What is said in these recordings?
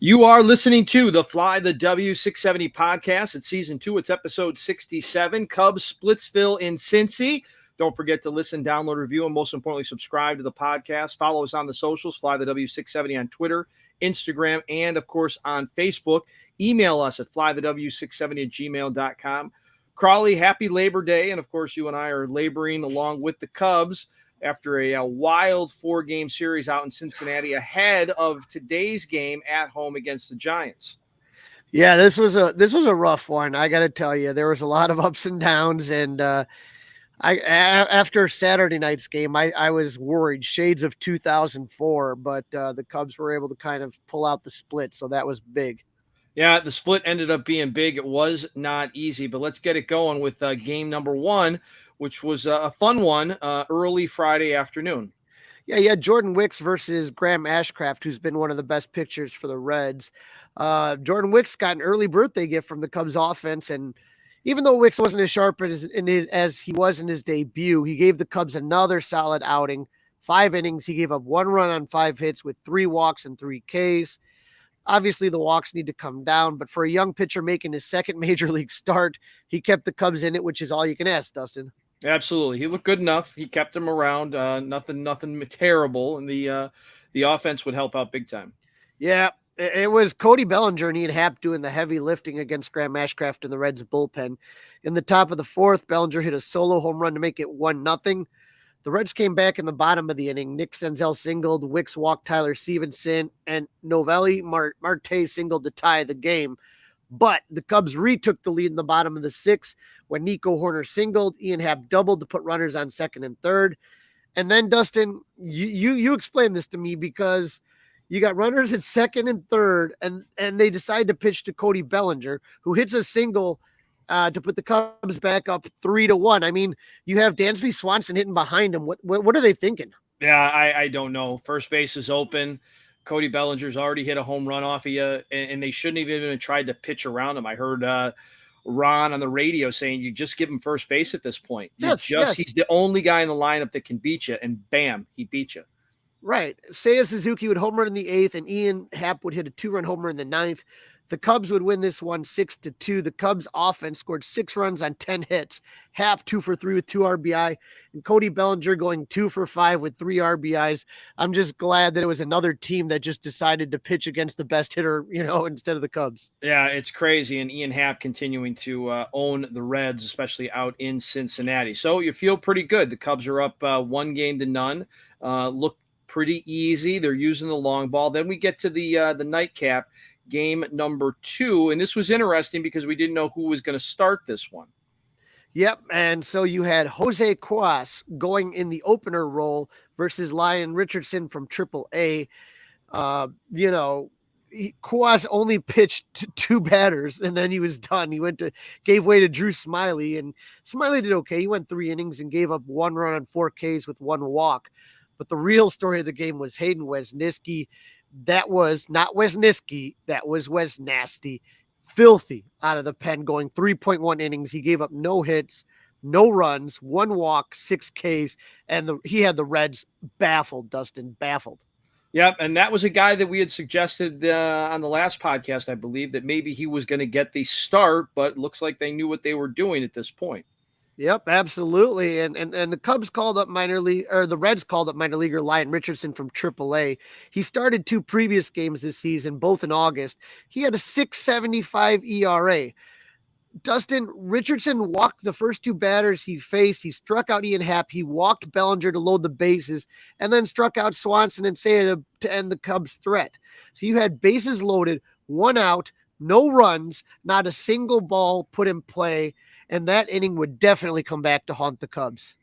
You are listening to the Fly the W670 podcast. It's season 2. It's episode 67. Cubs, Splitsville in Cincy. Don't forget to listen, download, review, and most importantly, subscribe to the podcast. Follow us on the socials, Fly the W670 on Twitter, Instagram, and, of course, on Facebook. Email us at flythew670@gmail.com. Crawly, happy Labor Day. And, of course, you and I are laboring along with the Cubs after a wild 4-game series out in Cincinnati ahead of today's game at home against the Giants. Yeah, this was a rough one. I got to tell you, there was a lot of ups and downs, and after Saturday night's game, I was worried, shades of 2004, but the Cubs were able to kind of pull out the split, so that was big. Yeah, the split ended up being big. It was not easy, but let's get it going with game number 1, which was a fun one early Friday afternoon. Yeah, Jordan Wicks versus Graham Ashcraft, who's been one of the best pitchers for the Reds. Jordan Wicks got an early birthday gift from the Cubs offense, and even though Wicks wasn't as sharp as he was in his debut, he gave the Cubs another solid outing. 5 innings, he gave up 1 run on 5 hits with 3 walks and 3 Ks. Obviously, the walks need to come down, but for a young pitcher making his second major league start, he kept the Cubs in it, which is all you can ask, Dustin. Absolutely. He looked good enough. He kept him around. Nothing terrible, and the offense would help out big time. Yeah, it was Cody Bellinger and Ian Happ doing the heavy lifting against Graham Ashcraft in the Reds bullpen. In the top of the 4th, Bellinger hit a solo home run to make it 1-0. The Reds came back in the bottom of the inning. Nick Senzel singled, Wicks walked Tyler Stevenson, and Novelli Marte singled to tie the game. But the Cubs retook the lead in the bottom of the 6th when Nico Horner singled. Ian Happ doubled to put runners on 2nd and 3rd. And then, Dustin, you explain this to me, because you got runners at 2nd and 3rd, and they decide to pitch to Cody Bellinger, who hits a single to put the Cubs back up 3-1. I mean, you have Dansby Swanson hitting behind him. What are they thinking? Yeah, I don't know. First base is open. Cody Bellinger's already hit a home run off of you, and they shouldn't have even tried to pitch around him. I heard Ron on the radio saying you just give him first base at this point. Yes. He's the only guy in the lineup that can beat you, and bam, he beat you. Right. Seiya Suzuki would home run in the 8th, and Ian Happ would hit a 2-run homer in the 9th. The Cubs would win this one 6-2. The Cubs offense scored 6 runs on 10 hits. Happ 2 for 3 with 2 RBI, and Cody Bellinger going 2 for 5 with 3 RBIs. I'm just glad that it was another team that just decided to pitch against the best hitter, instead of the Cubs. Yeah, it's crazy. And Ian Happ continuing to own the Reds, especially out in Cincinnati. So you feel pretty good. The Cubs are up 1-0. Look pretty easy. They're using the long ball. Then we get to the nightcap. Game number 2, and this was interesting because we didn't know who was going to start this one. Yep, and so you had Jose Cuas going in the opener role versus Lyon Richardson from AAA. Cuas only pitched 2 batters, and then he was done. He gave way to Drew Smiley, and Smiley did okay. He went 3 innings and gave up 1 run on 4 Ks with 1 walk. But the real story of the game was Hayden Wesniewski. That was not Wesniewski. That was Wes Nasty. Filthy out of the pen, going 3.1 innings. He gave up no hits, no runs, 1 walk, 6 Ks, and he had the Reds baffled, Dustin, baffled. Yep, and that was a guy that we had suggested on the last podcast, I believe, that maybe he was going to get the start, but it looks like they knew what they were doing at this point. Yep, absolutely. And the Cubs called up the Reds called up minor leaguer Lyon Richardson from AAA. He started 2 previous games this season, both in August. He had a 6.75 ERA. Dustin, Richardson walked the first 2 batters he faced. He struck out Ian Happ. He walked Bellinger to load the bases, and then struck out Swanson and Seiya to end the Cubs' threat. So you had bases loaded, 1 out, no runs, not a single ball put in play. And that inning would definitely come back to haunt the Cubs.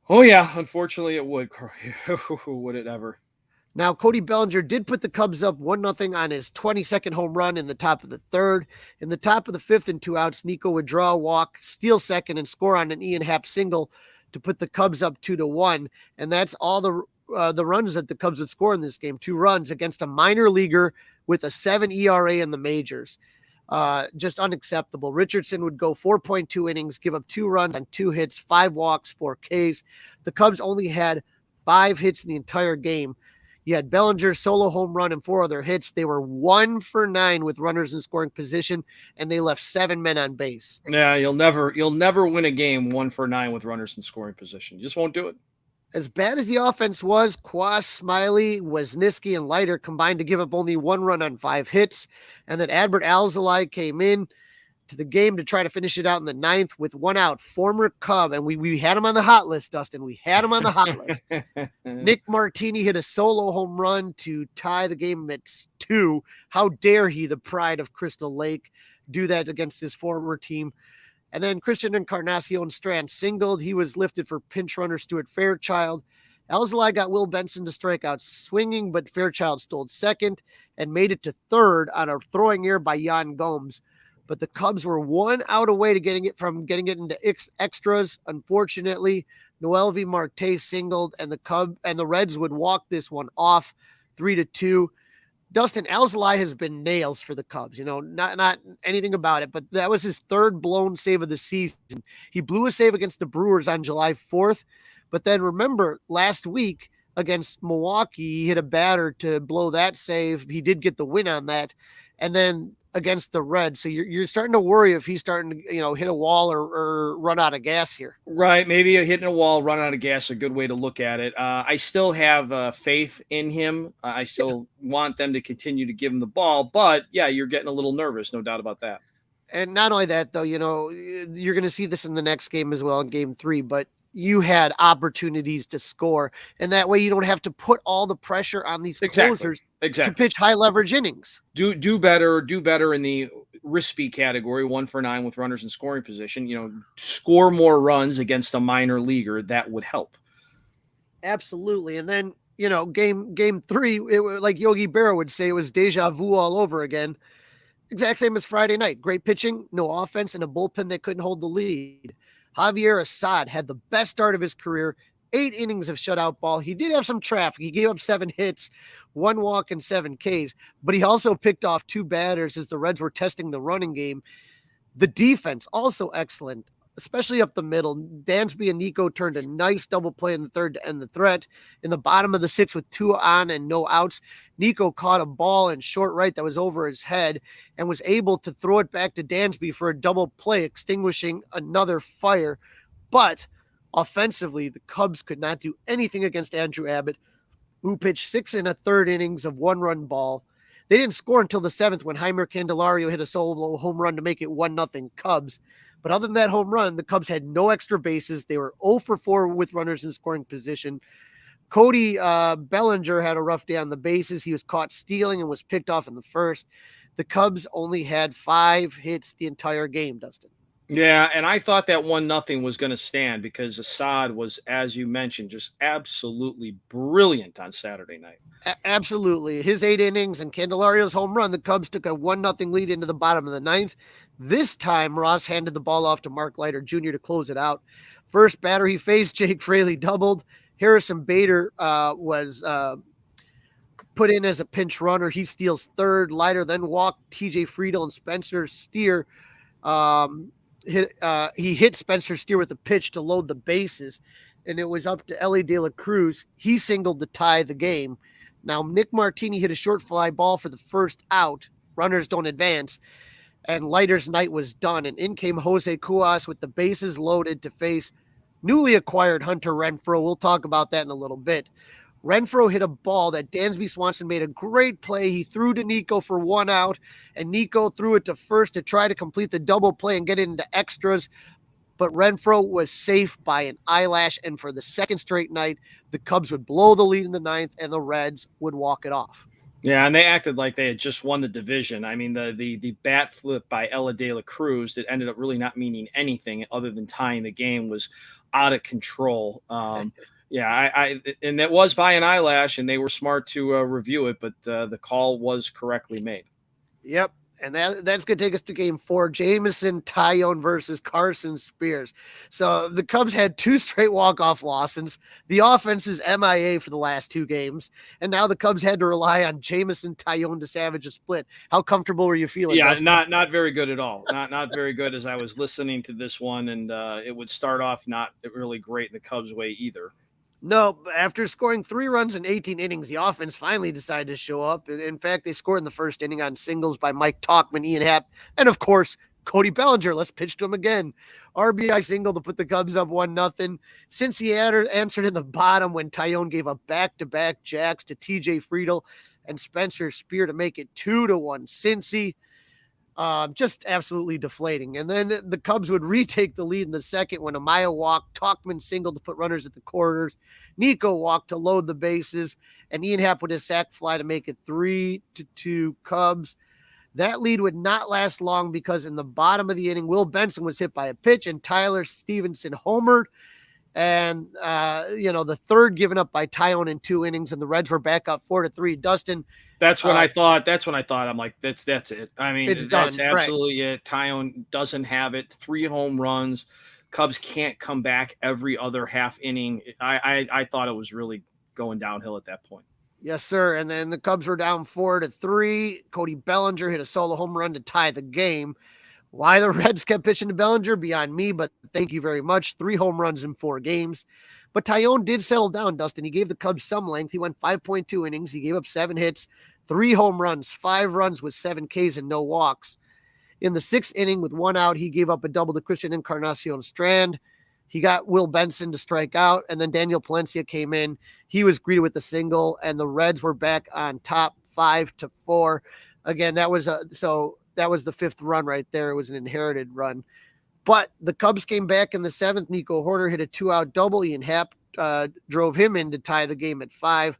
Oh, yeah. Unfortunately, it would. Would it ever? Now, Cody Bellinger did put the Cubs up 1-0 on his 22nd home run in the top of the 3rd. In the top of the 5th and 2 outs, Nico would draw a walk, steal second, and score on an Ian Happ single to put the Cubs up 2-1. And that's all the runs that the Cubs would score in this game. 2 runs against a minor leaguer with a 7 ERA in the majors. Just unacceptable. Richardson would go 4.2 innings, give up 2 runs on 2 hits, 5 walks, 4 Ks. The Cubs only had 5 hits in the entire game. You had Bellinger's solo home run and 4 other hits. They were 1 for 9 with runners in scoring position, and they left 7 men on base. Yeah, you'll never win a game 1 for 9 with runners in scoring position. You just won't do it. As bad as the offense was, Quas, Smiley, Wisniewski, and Leiter combined to give up only 1 run on 5 hits. And then Adbert Alzolay came in to the game to try to finish it out in the 9th with 1 out. Former Cub, and we had him on the hot list, Dustin. We had him on the hot list. Nick Martini hit a solo home run to tie the game at 2. How dare he, the pride of Crystal Lake, do that against his former team? And then Christian Encarnacion Strand singled. He was lifted for pinch runner Stuart Fairchild. Alzolay got Will Benson to strike out swinging, but Fairchild stole second and made it to third on a throwing error by Jan Gomes. But the Cubs were 1 out away to getting it into extras. Unfortunately, Noelvi Marte singled, and the Reds would walk this one off 3-2. Dustin, Alzolay has been nails for the Cubs, not anything about it, but that was his 3rd blown save of the season. He blew a save against the Brewers on July 4th, but then remember last week against Milwaukee, he hit a batter to blow that save. He did get the win on that. And then against the Reds. So you're starting to worry if he's starting to, hit a wall or run out of gas here. Right. Maybe hitting a wall, run out of gas, a good way to look at it. I still have faith in him. I still want them to continue to give him the ball, but yeah, you're getting a little nervous. No doubt about that. And not only that though, you're going to see this in the next game as well in game 3, but you had opportunities to score, and that way you don't have to put all the pressure on these closers to pitch high leverage innings. Do better in the rispy category, 1 for 9 with runners in scoring position. Score more runs against a minor leaguer. That would help. Absolutely. And then game 3, like Yogi Berra would say, it was deja vu all over again. Exact same as Friday night. Great pitching, no offense, and a bullpen that couldn't hold the lead. Javier Assad had the best start of his career, 8 innings of shutout ball. He did have some traffic. He gave up 7 hits, 1 walk, and 7 Ks, but he also picked off 2 batters as the Reds were testing the running game. The defense, also excellent, especially up the middle. Dansby and Nico turned a nice double play in the 3rd to end the threat. In the bottom of the 6th with 2 on and no outs, Nico caught a ball in short right that was over his head and was able to throw it back to Dansby for a double play, extinguishing another fire. But offensively, the Cubs could not do anything against Andrew Abbott, who pitched 6 1/3 innings of 1-run ball. They didn't score until the 7th when Heimer Candelario hit a solo home run to make it 1-0 Cubs. But other than that home run, the Cubs had no extra bases. They were 0 for 4 with runners in scoring position. Cody Bellinger had a rough day on the bases. He was caught stealing and was picked off in the 1st. The Cubs only had 5 hits the entire game, Dustin. Yeah, and I thought that 1-0 was going to stand because Assad was, as you mentioned, just absolutely brilliant on Saturday night. Absolutely. His 8 innings and Candelario's home run, the Cubs took a 1-0 lead into the bottom of the 9th. This time, Ross handed the ball off to Mark Leiter Jr. to close it out. First batter he faced, Jake Fraley doubled. Harrison Bader was put in as a pinch runner. He steals 3rd. Leiter then walked TJ Friedel and Spencer Steer. He hit Spencer Steer with a pitch to load the bases, and it was up to Ellie De La Cruz. He singled to tie the game. Now, Nick Martini hit a short fly ball for the first out. Runners don't advance. And Leiter's night was done. And in came Jose Cuas with the bases loaded to face newly acquired Hunter Renfroe. We'll talk about that in a little bit. Renfroe hit a ball that Dansby Swanson made a great play. He threw to Nico for 1 out, and Nico threw it to first to try to complete the double play and get it into extras. But Renfroe was safe by an eyelash, and for the 2nd straight night, the Cubs would blow the lead in the 9th, and the Reds would walk it off. Yeah, and they acted like they had just won the division. I mean, the bat flip by Ella De La Cruz that ended up really not meaning anything other than tying the game was out of control. Yeah, and that was by an eyelash, and they were smart to review it, but the call was correctly made. Yep, and that's going to take us to game 4, Jamison Tyone versus Carson Spears. So the Cubs had 2 straight walk-off losses. The offense is MIA for the last 2 games, and now the Cubs had to rely on Jamison Tyone to salvage a split. How comfortable were you feeling? Yeah, not very good at all. Not very good as I was listening to this one, and it would start off not really great in the Cubs' way either. No, after scoring 3 runs in 18 innings, the offense finally decided to show up. In fact, they scored in the first inning on singles by Mike Tauchman, Ian Happ, and of course, Cody Bellinger. Let's pitch to him again. RBI single to put the Cubs up 1-0. Cincy answered in the bottom when Tyone gave a back-to-back jacks to TJ Friedel and Spencer Spear to make it 2-1 Cincy. Just absolutely deflating. And then the Cubs would retake the lead in the second when Amaya walked, Tauchman singled to put runners at the corners, Nico walked to load the bases, and Ian Happ with a sac fly to make it 3-2 Cubs. That lead would not last long because in the bottom of the inning, Will Benson was hit by a pitch and Tyler Stevenson homered. And, the third given up by Tyone in 2 innings, and the Reds were back up 4-3. Dustin. That's when I thought. I'm like, that's it. I mean, It's that's done, absolutely it. Tyone doesn't have it. 3 home runs. Cubs can't come back every other half inning. I thought it was really going downhill at that point. Yes, sir. And then the Cubs were down 4-3. Cody Bellinger hit a solo home run to tie the game. Why the Reds kept pitching to Bellinger, beyond me, but thank you very much. 3 home runs in 4 games. But Tyone did settle down, Dustin. He gave the Cubs some length. He went 5.2 innings. He gave up 7 hits, 3 home runs, 5 runs with 7 Ks and no walks. In the 6th inning with 1 out, he gave up a double to Christian Encarnacion Strand. He got Will Benson to strike out, and then Daniel Palencia came in. He was greeted with a single, and the Reds were back on top 5-4. Again, that was the 5th run right there. It was an inherited run. But the Cubs came back in the 7th. Nico Horner hit a 2-out double. Ian Happ drove him in to tie the game at 5.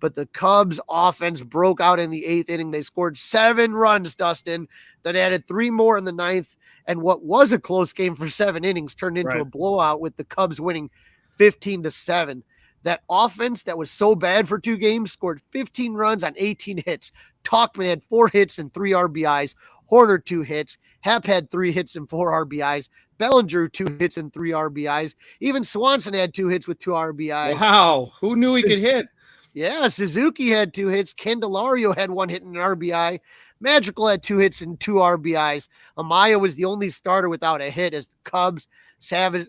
But the Cubs offense broke out in the 8th inning. They scored 7 runs, Dustin, then added 3 more in the 9th. And what was a close game for 7 innings turned into a blowout with the Cubs winning 15-7. That offense that was so bad for 2 games scored 15 runs on 18 hits. Tauchman had 4 hits and 3 RBIs. Horner 2 hits. Happ had 3 hits and 4 RBIs. Bellinger 2 hits and 3 RBIs. Even Swanson had 2 hits with 2 RBIs. Wow. Who knew he could hit? Yeah, Suzuki had 2 hits. Candelario had 1 hit and an RBI. Magical had 2 hits and 2 RBIs. Amaya was the only starter without a hit as the Cubs salvaged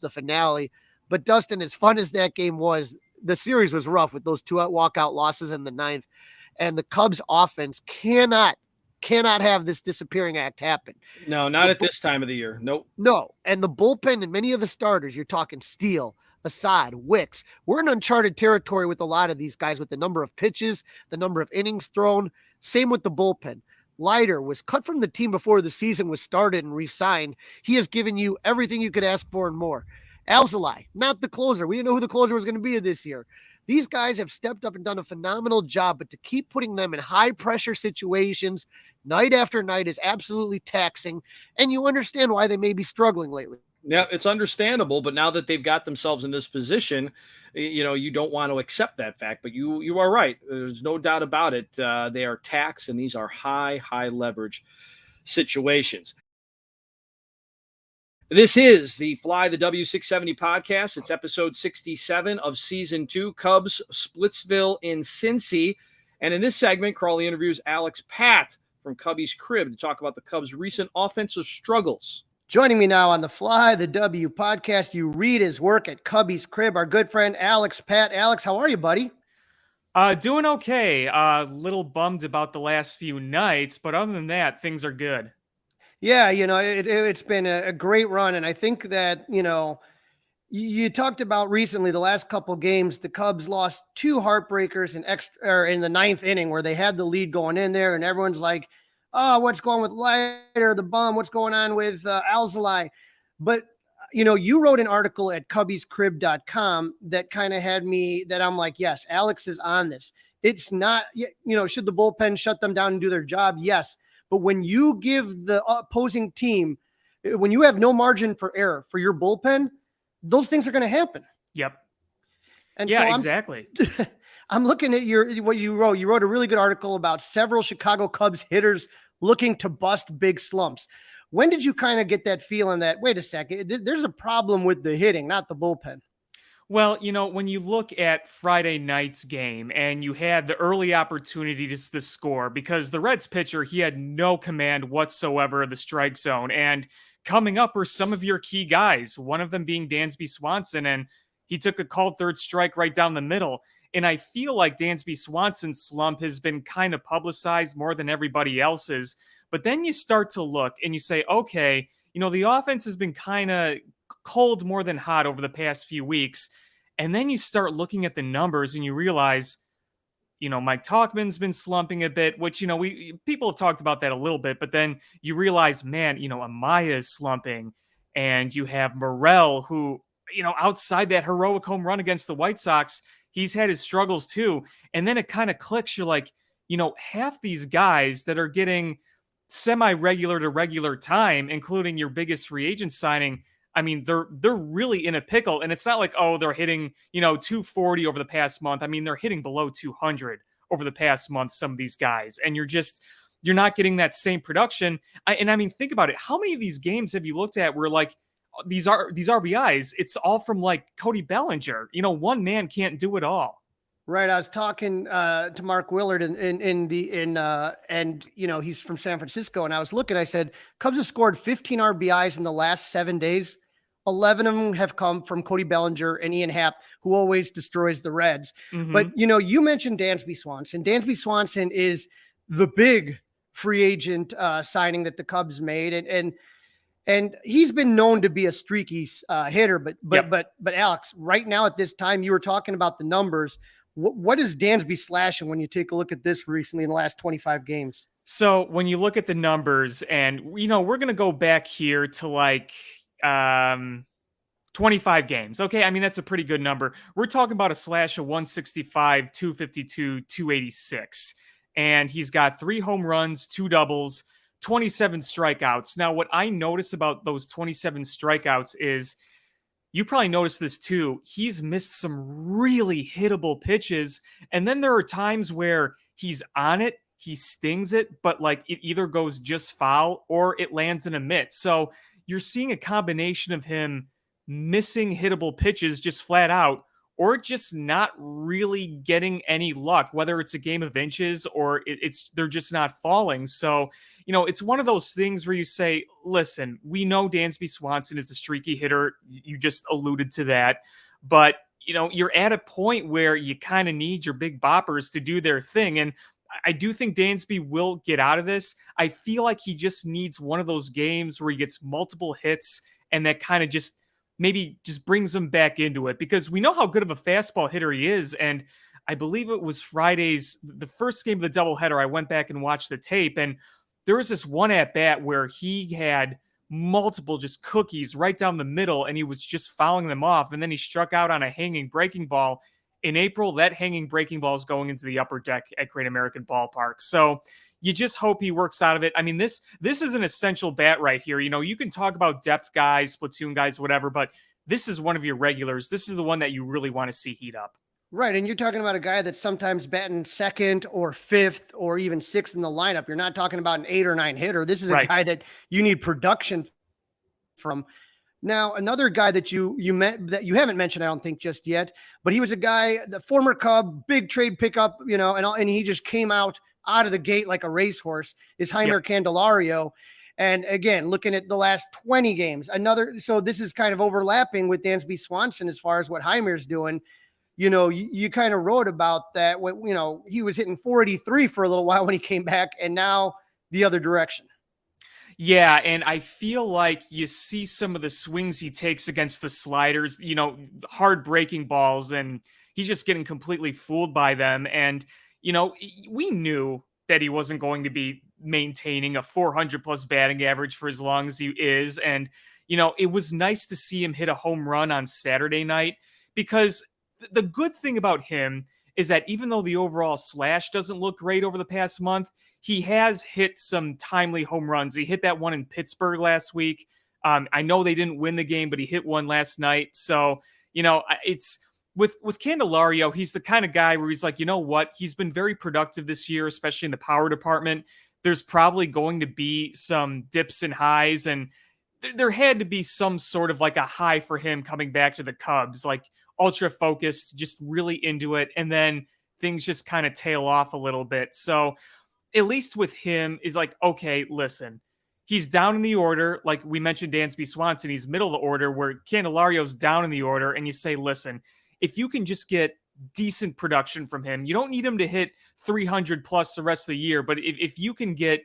the finale. But Dustin, as fun as that game was, the series was rough with those 2 walkout losses in the 9th. And the Cubs offense cannot have this disappearing act happen. No, not at this time of the year. Nope. No. And the bullpen and many of the starters, you're talking Steele, Assad, Wicks. We're in uncharted territory with a lot of these guys with the number of pitches, the number of innings thrown. Same with the bullpen. Leiter was cut from the team before the season was started and re-signed. He has given you everything you could ask for and more. Alzolay, not the closer. We didn't know who the closer was going to be this year. These guys have stepped up and done a phenomenal job, but to keep putting them in high-pressure situations night after night is absolutely taxing, and you understand why they may be struggling lately. Yeah, it's understandable, but now that they've got themselves in this position, you don't want to accept that fact, but you are right. There's no doubt about it. They are taxed, and these are high leverage situations. This is the Fly the W670 podcast. It's episode 67 of season 2, Cubs, Splitsville in Cincy. And in this segment, Crawly interviews Alex Patt from Cubbies Crib to talk about the Cubs' recent offensive struggles. Joining me now on the Fly the W podcast, you read his work at Cubbies Crib, our good friend Alex Patt. Alex, how are you, buddy? Doing okay. Little bummed about the last few nights, but other than that, things are good. Yeah, it's been a great run, and I think that, you talked about recently the last couple games, the Cubs lost 2 heartbreakers in the 9th inning where they had the lead going in there, and everyone's like, oh, what's going with Leiter, the bum? What's going on with Alzolay? But, you wrote an article at cubbiescrib.com that kind of had me that I'm like, yes, Alex is on this. It's not, should the bullpen shut them down and do their job? Yes. But when you give the opposing team, when you have no margin for error for your bullpen, those things are going to happen. Yep. And yeah, so exactly. I'm looking at what you wrote. You wrote a really good article about several Chicago Cubs hitters looking to bust big slumps. When did you kind of get that feeling that, wait a second, there's a problem with the hitting, not the bullpen? Well, when you look at Friday night's game and you had the early opportunity to score, because the Reds pitcher, he had no command whatsoever of the strike zone. And coming up were some of your key guys, one of them being Dansby Swanson. And He took a called third strike right down the middle. And I feel like Dansby Swanson's slump has been kind of publicized more than everybody else's. But then you start to look and you say, okay, the offense has been kind of cold more than hot over the past few weeks. And then you start looking at the numbers and you realize, Mike Talkman's been slumping a bit, which, people have talked about that a little bit, but then you realize, man, Amaya is slumping, and you have Morel, who, outside that heroic home run against the White Sox, he's had his struggles too. And then it kind of clicks. You're like, half these guys that are getting semi-regular to regular time, including your biggest free agent signing, I mean, they're really in a pickle. And it's not like, oh, they're hitting, 240 over the past month. I mean, they're hitting below 200 over the past month, some of these guys. And you're not getting that same production. I mean, think about it. How many of these games have you looked at where like these RBIs, it's all from like Cody Bellinger? One man can't do it all. Right. I was talking to Mark Willard and he's from San Francisco. And I was looking, I said, Cubs have scored 15 RBIs in the last 7 days. 11 of them have come from Cody Bellinger and Ian Happ, who always destroys the Reds. Mm-hmm. But, you mentioned Dansby Swanson. Dansby Swanson is the big free agent signing that the Cubs made. And he's been known to be a streaky hitter. But Alex, right now at this time, you were talking about the numbers. What is Dansby slashing when you take a look at this recently in the last 25 games? So when you look at the numbers, and, we're going to go back here to like 25 games. Okay. I mean, that's a pretty good number. We're talking about a slash of 165, 252, 286. And he's got 3 home runs, 2 doubles, 27 strikeouts. Now, what I notice about those 27 strikeouts is, you probably noticed this too, he's missed some really hittable pitches. And then there are times where he's on it, he stings it, but like it either goes just foul or it lands in a mitt. So you're seeing a combination of him missing hittable pitches just flat out, or just not really getting any luck, whether it's a game of inches or they're just not falling. So, it's one of those things where you say, listen, we know Dansby Swanson is a streaky hitter. You just alluded to that. But, you're at a point where you kind of need your big boppers to do their thing. And I do think Dansby will get out of this. I feel like he just needs one of those games where he gets multiple hits and that kind of just maybe just brings him back into it, because we know how good of a fastball hitter he is. And I believe it was the first game of the doubleheader, I went back and watched the tape, and there was this one at bat where he had multiple just cookies right down the middle, and he was just fouling them off. And then he struck out on a hanging breaking ball. In April, that hanging breaking ball is going into the upper deck at Great American Ballpark. So you just hope he works out of it. I mean, this is an essential bat right here. You can talk about depth guys, platoon guys, whatever, but this is one of your regulars. This is the one that you really want to see heat up. Right. And you're talking about a guy that's sometimes batting second or fifth or even sixth in the lineup. You're not talking about an 8 or 9 hitter. This is a guy that you need production from. Now, another guy that you haven't mentioned, I don't think just yet, but he was a guy, the former Cub, big trade pickup, and he just came out of the gate like a racehorse, is Heimer Candelario. And again, looking at the last 20 games, so this is kind of overlapping with Dansby Swanson as far as what Heimer's doing. You kind of wrote about that when, he was hitting 483 for a little while when he came back, and now the other direction. Yeah, and I feel like you see some of the swings he takes against the sliders, hard breaking balls, and he's just getting completely fooled by them. And, we knew that he wasn't going to be maintaining a 400 plus batting average for as long as he is. And, it was nice to see him hit a home run on Saturday night, because the good thing about him is that even though the overall slash doesn't look great over the past month, he has hit some timely home runs. He hit that one in Pittsburgh last week. I know they didn't win the game, but he hit one last night. So, it's with Candelario, he's the kind of guy where he's like, you know what? He's been very productive this year, especially in the power department. There's probably going to be some dips and highs, and there had to be some sort of like a high for him coming back to the Cubs, like ultra focused, just really into it. And then things just kind of tail off a little bit. So at least with him is like, okay, listen, he's down in the order. Like we mentioned, Dansby Swanson, he's middle of the order, where Candelario's down in the order. And you say, listen, if you can just get decent production from him, you don't need him to hit 300 plus the rest of the year. But if you can get,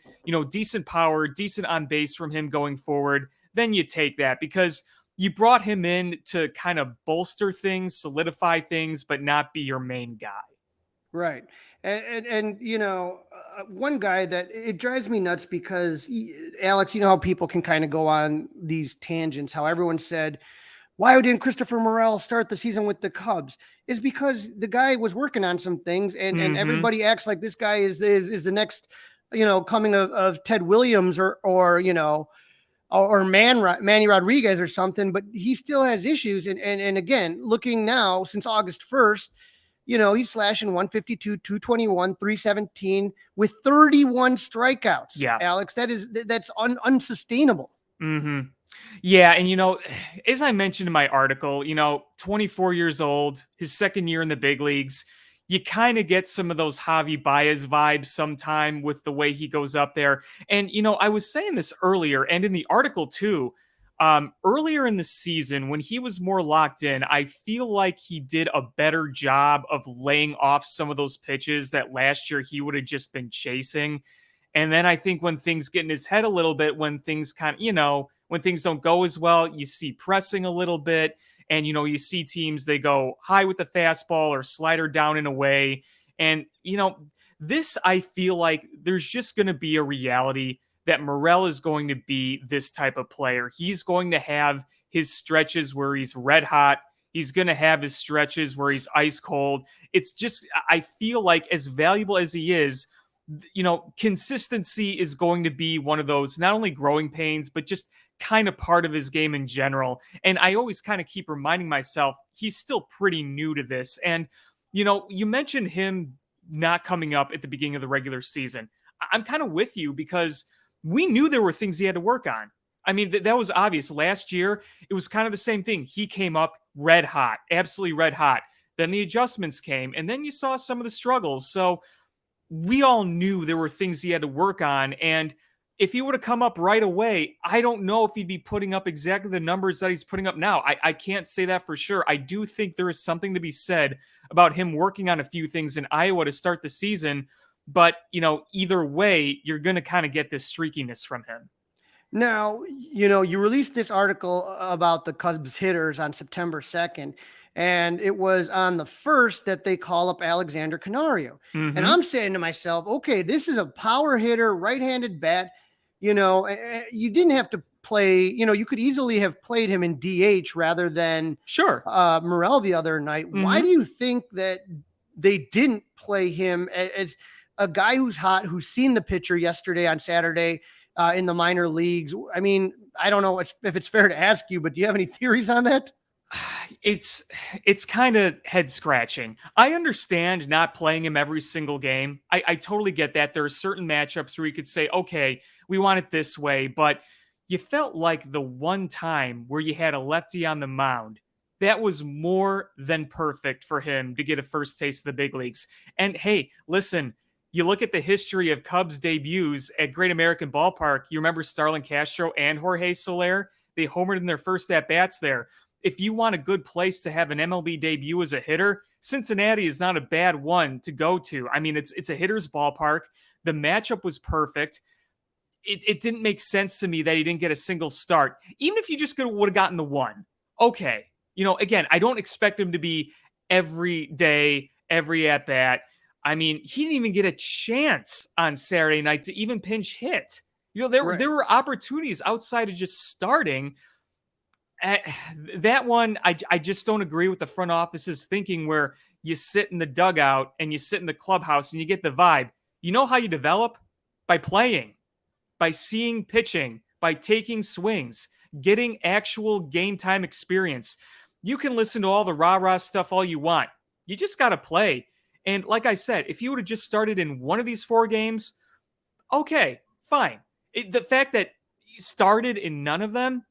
decent power, decent on base from him going forward, then you take that, because you brought him in to kind of bolster things, solidify things, but not be your main guy. Right. And one guy that it drives me nuts, because Alex, how people can kind of go on these tangents, how everyone said, why didn't Christopher Morel start the season with the Cubs? Is because the guy was working on some things, and everybody acts like this guy is the next, coming of Ted Williams or Manny Rodriguez or something, but he still has issues. And again, looking now since August 1st, he's slashing 152, 221, 317 with 31 strikeouts. Yeah, Alex, that's unsustainable. Mm-hmm. Yeah. And, as I mentioned in my article, 24 years old, his second year in the big leagues, you kind of get some of those Javi Baez vibes sometime with the way he goes up there. And, I was saying this earlier and in the article too, earlier in the season when he was more locked in, I feel like he did a better job of laying off some of those pitches that last year he would have just been chasing. And then I think when things get in his head a little bit, when things kind of, when things don't go as well, you see pressing a little bit. And, you see teams, they go high with the fastball or slider down and away. And, this, I feel like there's just going to be a reality that Morel is going to be this type of player. He's going to have his stretches where he's red hot. He's going to have his stretches where he's ice cold. It's just, I feel like as valuable as he is, consistency is going to be one of those, not only growing pains, but just kind of part of his game in general. And I always kind of keep reminding myself, he's still pretty new to this. And, you mentioned him not coming up at the beginning of the regular season. I'm kind of with you, because we knew there were things he had to work on. I mean, that was obvious. Last year, it was kind of the same thing. He came up red hot, absolutely red hot. Then the adjustments came, and then you saw some of the struggles. So we all knew there were things he had to work on. And if he would have come up right away, I don't know if he'd be putting up exactly the numbers that he's putting up now. I can't say that for sure. I do think there is something to be said about him working on a few things in Iowa to start the season. But, either way, you're going to kind of get this streakiness from him. Now, you released this article about the Cubs hitters on September 2nd, and it was on the 1st that they call up Alexander Canario. Mm-hmm. And I'm saying to myself, okay, this is a power hitter, right-handed bat. You didn't have to play, you could easily have played him in DH rather than Morel the other night. Mm-hmm. Why do you think that they didn't play him as a guy who's hot, who's seen the pitcher yesterday on Saturday in the minor leagues? I mean, I don't know if it's fair to ask you, but do you have any theories on that? It's kind of head scratching. I understand not playing him every single game. I totally get that. There are certain matchups where you could say, okay, we want it this way, but you felt like the one time where you had a lefty on the mound, that was more than perfect for him to get a first taste of the big leagues. And hey, listen, you look at the history of Cubs debuts at Great American Ballpark. You remember Starlin Castro and Jorge Soler? They homered in their first at-bats there. If you want a good place to have an MLB debut as a hitter, Cincinnati is not a bad one to go to. I mean, it's a hitter's ballpark. The matchup was perfect. It didn't make sense to me that he didn't get a single start. Even if you just would have gotten the one. Okay. Again, I don't expect him to be every day, every at-bat. I mean, he didn't even get a chance on Saturday night to even pinch hit. There were opportunities outside of just starting. That one, I just don't agree with the front office's thinking, where you sit in the dugout and you sit in the clubhouse and you get the vibe. You know how you develop? By playing, by seeing pitching, by taking swings, getting actual game time experience. You can listen to all the rah-rah stuff all you want. You just got to play. And like I said, if you would have just started in one of these 4 games, okay, fine. The fact that you started in none of them,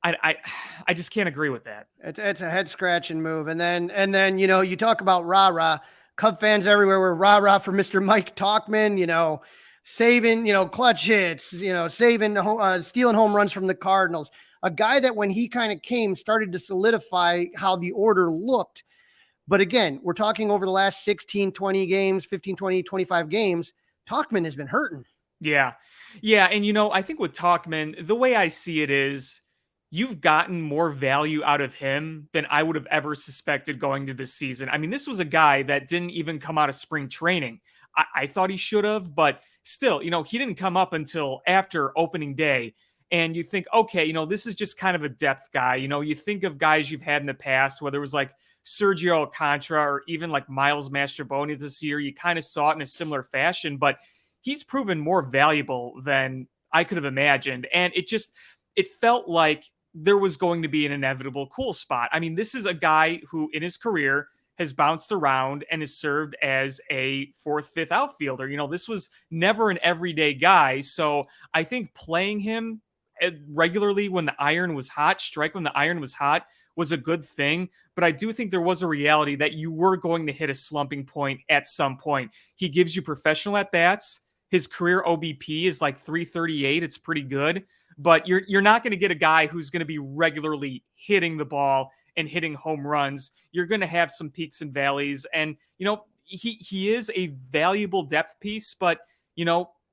I just can't agree with that. It's a head scratching move. And then you talk about rah-rah. Cub fans everywhere were rah-rah for Mr. Mike Talkman. saving, clutch hits, saving, stealing home runs from the Cardinals. A guy that when he kind of came started to solidify how the order looked. But again, we're talking over the last 16, 20 games, 15, 20, 25 games, Tauchman has been hurting. Yeah. Yeah. And, I think with Tauchman, the way I see it is you've gotten more value out of him than I would have ever suspected going to this season. I mean, this was a guy that didn't even come out of spring training. I thought he should have, but still, he didn't come up until after opening day. And you think, okay, this is just kind of a depth guy. You think of guys you've had in the past, whether it was like Sergio Alcantara or even like Miles Mastrobuoni this year. You kind of saw it in a similar fashion, but he's proven more valuable than I could have imagined. And it felt like there was going to be an inevitable cool spot. I mean, this is a guy who in his career has bounced around and has served as a fourth, fifth outfielder. This was never an everyday guy. So I think playing him regularly when the iron was hot, strike when the iron was hot, was a good thing. But I do think there was a reality that you were going to hit a slumping point at some point. He gives you professional at-bats. His career OBP is like 338. It's pretty good. But you're not going to get a guy who's going to be regularly hitting the ball and hitting home runs. You're going to have some peaks and valleys. And, he is a valuable depth piece. But,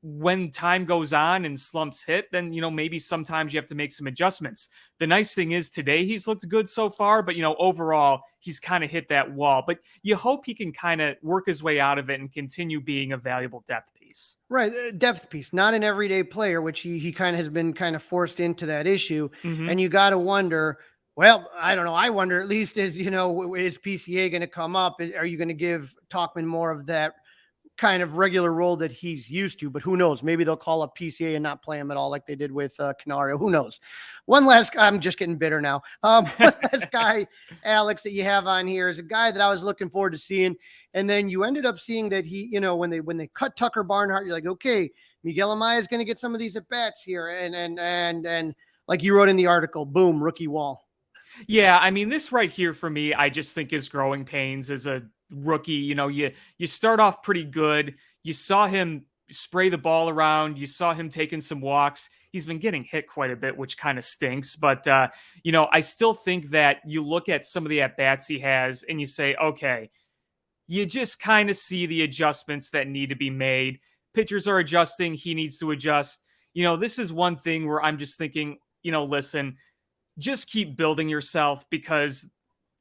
when time goes on and slumps hit, then, maybe sometimes you have to make some adjustments. The nice thing is today he's looked good so far, but, overall he's kind of hit that wall. But you hope he can kind of work his way out of it and continue being a valuable depth piece. Right. Depth piece, not an everyday player, which he kind of has been kind of forced into that issue. Mm-hmm. And you got to wonder, well, I don't know. I wonder at least is PCA going to come up? Are you going to give Tauchman more of that kind of regular role that he's used to? But who knows? Maybe they'll call up PCA and not play him at all like they did with Canario. Who knows? I'm just getting bitter now. One last guy, Alex, that you have on here is a guy that I was looking forward to seeing. And then you ended up seeing that he, when they cut Tucker Barnhart, you're like, okay, Miguel Amaya is going to get some of these at bats here. And like you wrote in the article, boom, rookie wall. Yeah. I mean, this right here for me, I just think is growing pains as a rookie. You start off pretty good. You saw him spray the ball around. You saw him taking some walks. He's been getting hit quite a bit, which kind of stinks. But, I still think that you look at some of the at-bats he has and you say, okay, you just kind of see the adjustments that need to be made. Pitchers are adjusting. He needs to adjust. This is one thing where I'm just thinking, listen, just keep building yourself because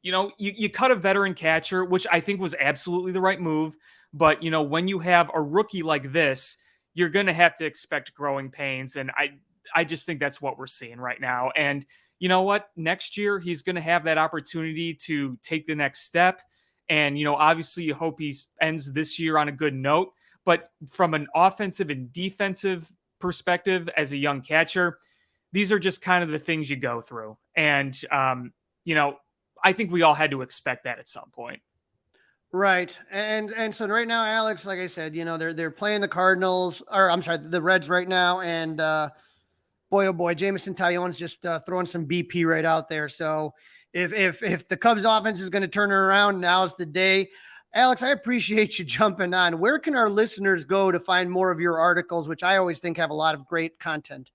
you cut a veteran catcher, which I think was absolutely the right move. But, when you have a rookie like this, you're going to have to expect growing pains. And I just think that's what we're seeing right now. And you know what? Next year, he's going to have that opportunity to take the next step. And, obviously you hope he ends this year on a good note. But from an offensive and defensive perspective as a young catcher, these are just kind of the things you go through. And, I think we all had to expect that at some point. Right. And so right now, Alex, like I said, they're playing the Cardinals, or I'm sorry, the Reds right now. And boy, oh boy, Jameson Taillon's just throwing some BP right out there. So if the Cubs offense is going to turn it around, now's the day. Alex, I appreciate you jumping on. Where can our listeners go to find more of your articles, which I always think have a lot of great content?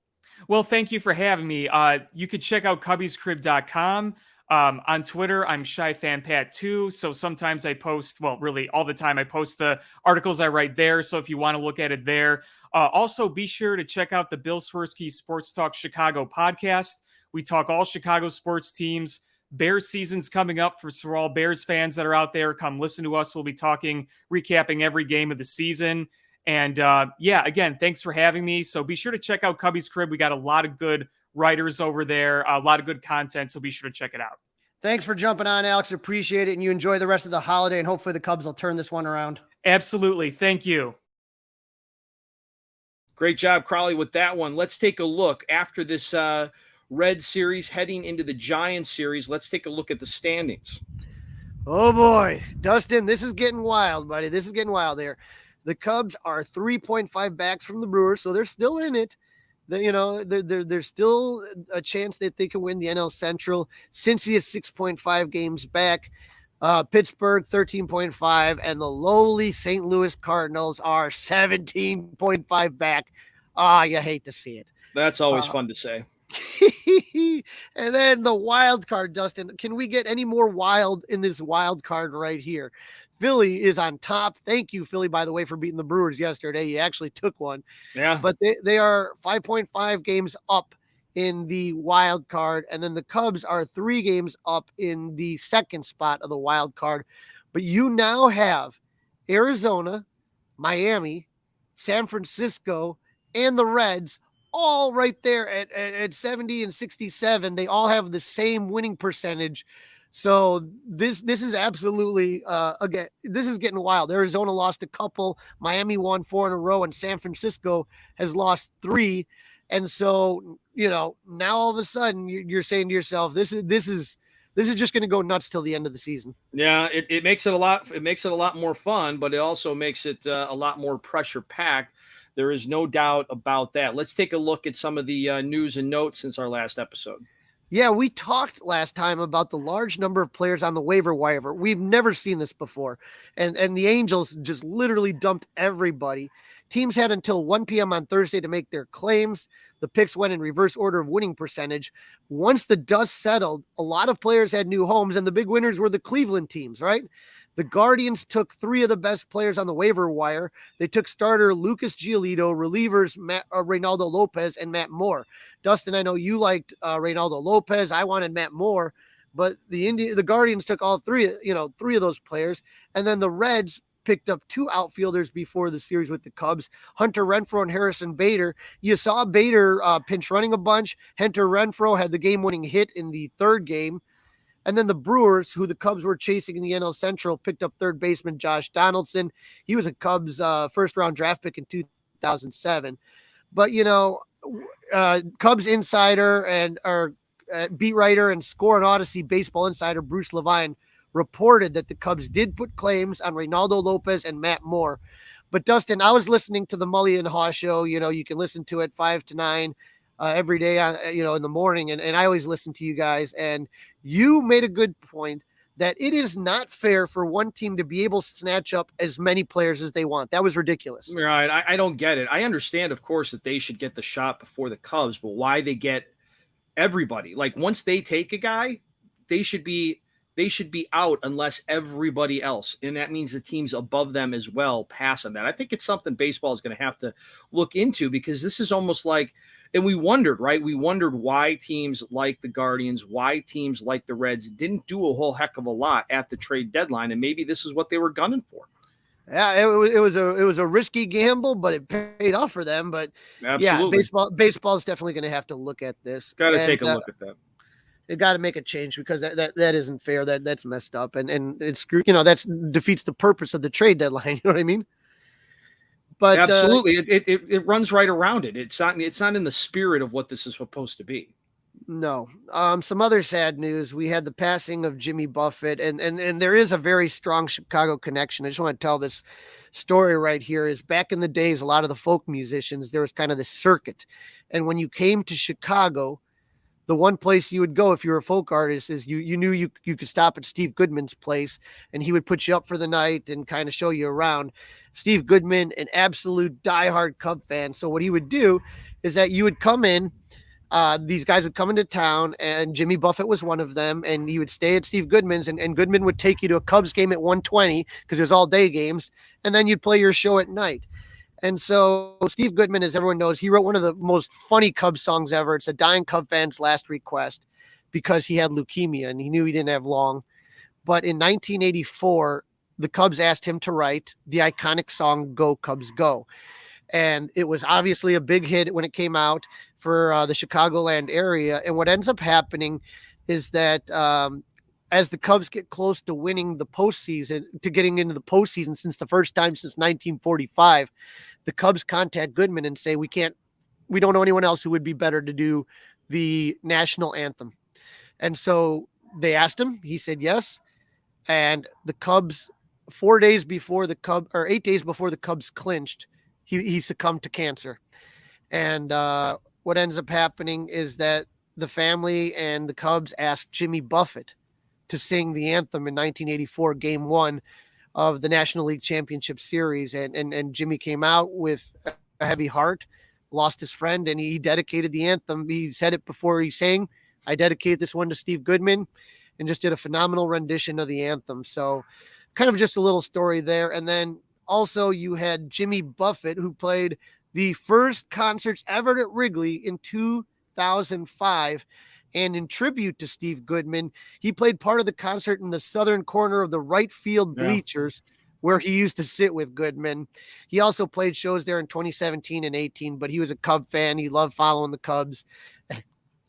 Well, thank you for having me. You could check out cubbiescrib.com. On Twitter, I'm ShyFanPat2. So sometimes I post, well, really all the time, I post the articles I write there. So if you want to look at it there, also be sure to check out the Bill Swirsky Sports Talk Chicago podcast. We talk all Chicago sports teams. Bears season's coming up for all Bears fans that are out there. Come listen to us. We'll be recapping every game of the season. And again, thanks for having me. So be sure to check out Cubbies Crib. We got a lot of good writers over there, a lot of good content, so be sure to check it out. Thanks for jumping on, Alex. Appreciate it, and you enjoy the rest of the holiday, and hopefully the Cubs will turn this one around. Absolutely. Thank you. Great job, Crawly, with that one. Let's take a look after this Red series heading into the Giants series. Let's take a look at the standings. Oh, boy. Dustin, this is getting wild, buddy. This is getting wild there. The Cubs are 3.5 backs from the Brewers, so they're still in it. There's still a chance that they can win the NL Central. Cincy is 6.5 games back. Pittsburgh 13.5, and the lowly St. Louis Cardinals are 17.5 back. You hate to see it. That's always fun to say. And then the wild card, Dustin. Can we get any more wild in this wild card right here? Philly is on top. Thank you, Philly, by the way, for beating the Brewers yesterday. You actually took one. Yeah. But they are 5.5 games up in the wild card. And then the Cubs are 3 games up in the second spot of the wild card. But you now have Arizona, Miami, San Francisco, and the Reds all right there at 70 and 67. They all have the same winning percentage. So this is absolutely again, this is getting wild. Arizona lost a couple, Miami won 4 in a row, and San Francisco has lost 3. And so, now all of a sudden you're saying to yourself, this is just going to go nuts till the end of the season. Yeah, it makes it a lot more fun, but it also makes it a lot more pressure packed. There is no doubt about that. Let's take a look at some of the news and notes since our last episode. Yeah, we talked last time about the large number of players on the waiver wire. We've never seen this before. And the Angels just literally dumped everybody. Teams had until 1 p.m. on Thursday to make their claims. The picks went in reverse order of winning percentage. Once the dust settled, a lot of players had new homes, and the big winners were the Cleveland teams, right? The Guardians took 3 of the best players on the waiver wire. They took starter Lucas Giolito, relievers Reynaldo Lopez, and Matt Moore. Dustin, I know you liked Reynaldo Lopez. I wanted Matt Moore, but the Guardians took all 3 of those players, and then the Reds picked up 2 outfielders before the series with the Cubs, Hunter Renfroe and Harrison Bader. You saw Bader pinch running a bunch. Hunter Renfroe had the game-winning hit in the 3rd game. And then the Brewers, who the Cubs were chasing in the NL Central, picked up 3rd baseman Josh Donaldson. He was a Cubs first-round draft pick in 2007. But, Cubs insider and our beat writer and Score and Audacy baseball insider Bruce Levine reported that the Cubs did put claims on Reynaldo Lopez and Matt Moore. But, Dustin, I was listening to the Mully and Haw show. You can listen to it 5 to 9. Every day, in the morning. And I always listen to you guys. And you made a good point that it is not fair for one team to be able to snatch up as many players as they want. That was ridiculous. Right. I don't get it. I understand, of course, that they should get the shot before the Cubs, but why they get everybody? Like, once they take a guy, they should be out unless everybody else, and that means the teams above them as well, pass on that. I think it's something baseball is going to have to look into, because this is almost like, and we wondered, right? We wondered why teams like the Guardians, why teams like the Reds didn't do a whole heck of a lot at the trade deadline, and maybe this is what they were gunning for. Yeah, it was a risky gamble, but it paid off for them. But absolutely, yeah, baseball is definitely going to have to look at this. Got to take a look at that. They got to make a change, because that isn't fair. That's messed up, and it's that defeats the purpose of the trade deadline. You know what I mean? But absolutely, it runs right around it. It's not in the spirit of what this is supposed to be. No. Some other sad news. We had the passing of Jimmy Buffett, and there is a very strong Chicago connection. I just want to tell this story right here. Is back in the days, a lot of the folk musicians, there was kind of this circuit, and when you came to Chicago, the one place you would go if you were a folk artist is you knew you could stop at Steve Goodman's place, and he would put you up for the night and kind of show you around. Steve Goodman, an absolute diehard Cub fan. So what he would do is that you would come in, these guys would come into town, and Jimmy Buffett was one of them, and he would stay at Steve Goodman's, and Goodman would take you to a Cubs game at 1:20, because there's all day games, and then you'd play your show at night. And so Steve Goodman, as everyone knows, he wrote one of the most funny Cubs songs ever. It's a dying Cub fan's last request, because he had leukemia and he knew he didn't have long. But in 1984, the Cubs asked him to write the iconic song, Go Cubs Go. And it was obviously a big hit when it came out for the Chicagoland area. And what ends up happening is that as the Cubs get close to winning the postseason, to getting into the postseason since the first time since 1945, the Cubs contact Goodman and say, we don't know anyone else who would be better to do the national anthem. And so they asked him, he said yes. And the Cubs, 8 days before the Cubs clinched, he succumbed to cancer. And what ends up happening is that the family and the Cubs asked Jimmy Buffett to sing the anthem in 1984, Game 1 of the National League Championship Series. And Jimmy came out with a heavy heart, lost his friend, and he dedicated the anthem. He said it before he sang. I dedicate this one to Steve Goodman, and just did a phenomenal rendition of the anthem. So kind of just a little story there. And then also you had Jimmy Buffett, who played the first concerts ever at Wrigley in 2005. And in tribute to Steve Goodman, he played part of the concert in the southern corner of the right field bleachers, where he used to sit with Goodman. He also played shows there in 2017 and 18, but he was a Cub fan. He loved following the Cubs.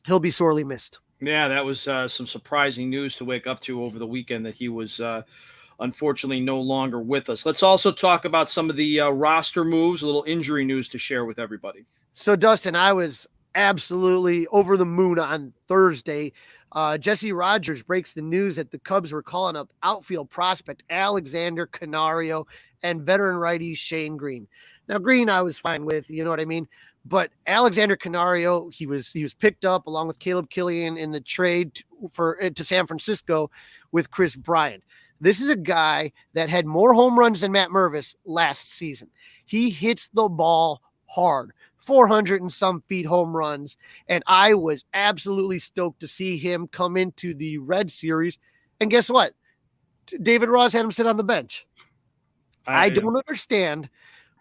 He'll be sorely missed. Yeah, that was some surprising news to wake up to over the weekend, that he was unfortunately no longer with us. Let's also talk about some of the roster moves, a little injury news to share with everybody. So, Dustin, I was absolutely over the moon on Thursday. Jesse Rogers breaks the news that the Cubs were calling up outfield prospect Alexander Canario and veteran righty Shane Green. Now, Green I was fine with, you know what I mean? But Alexander Canario, he was picked up along with Caleb Killian in the trade to San Francisco with Chris Bryant. This is a guy that had more home runs than Matt Mervis last season. He hits the ball hard, 400 and some feet home runs. And I was absolutely stoked to see him come into the Red Series. And guess what? David Ross had him sit on the bench. I don't understand.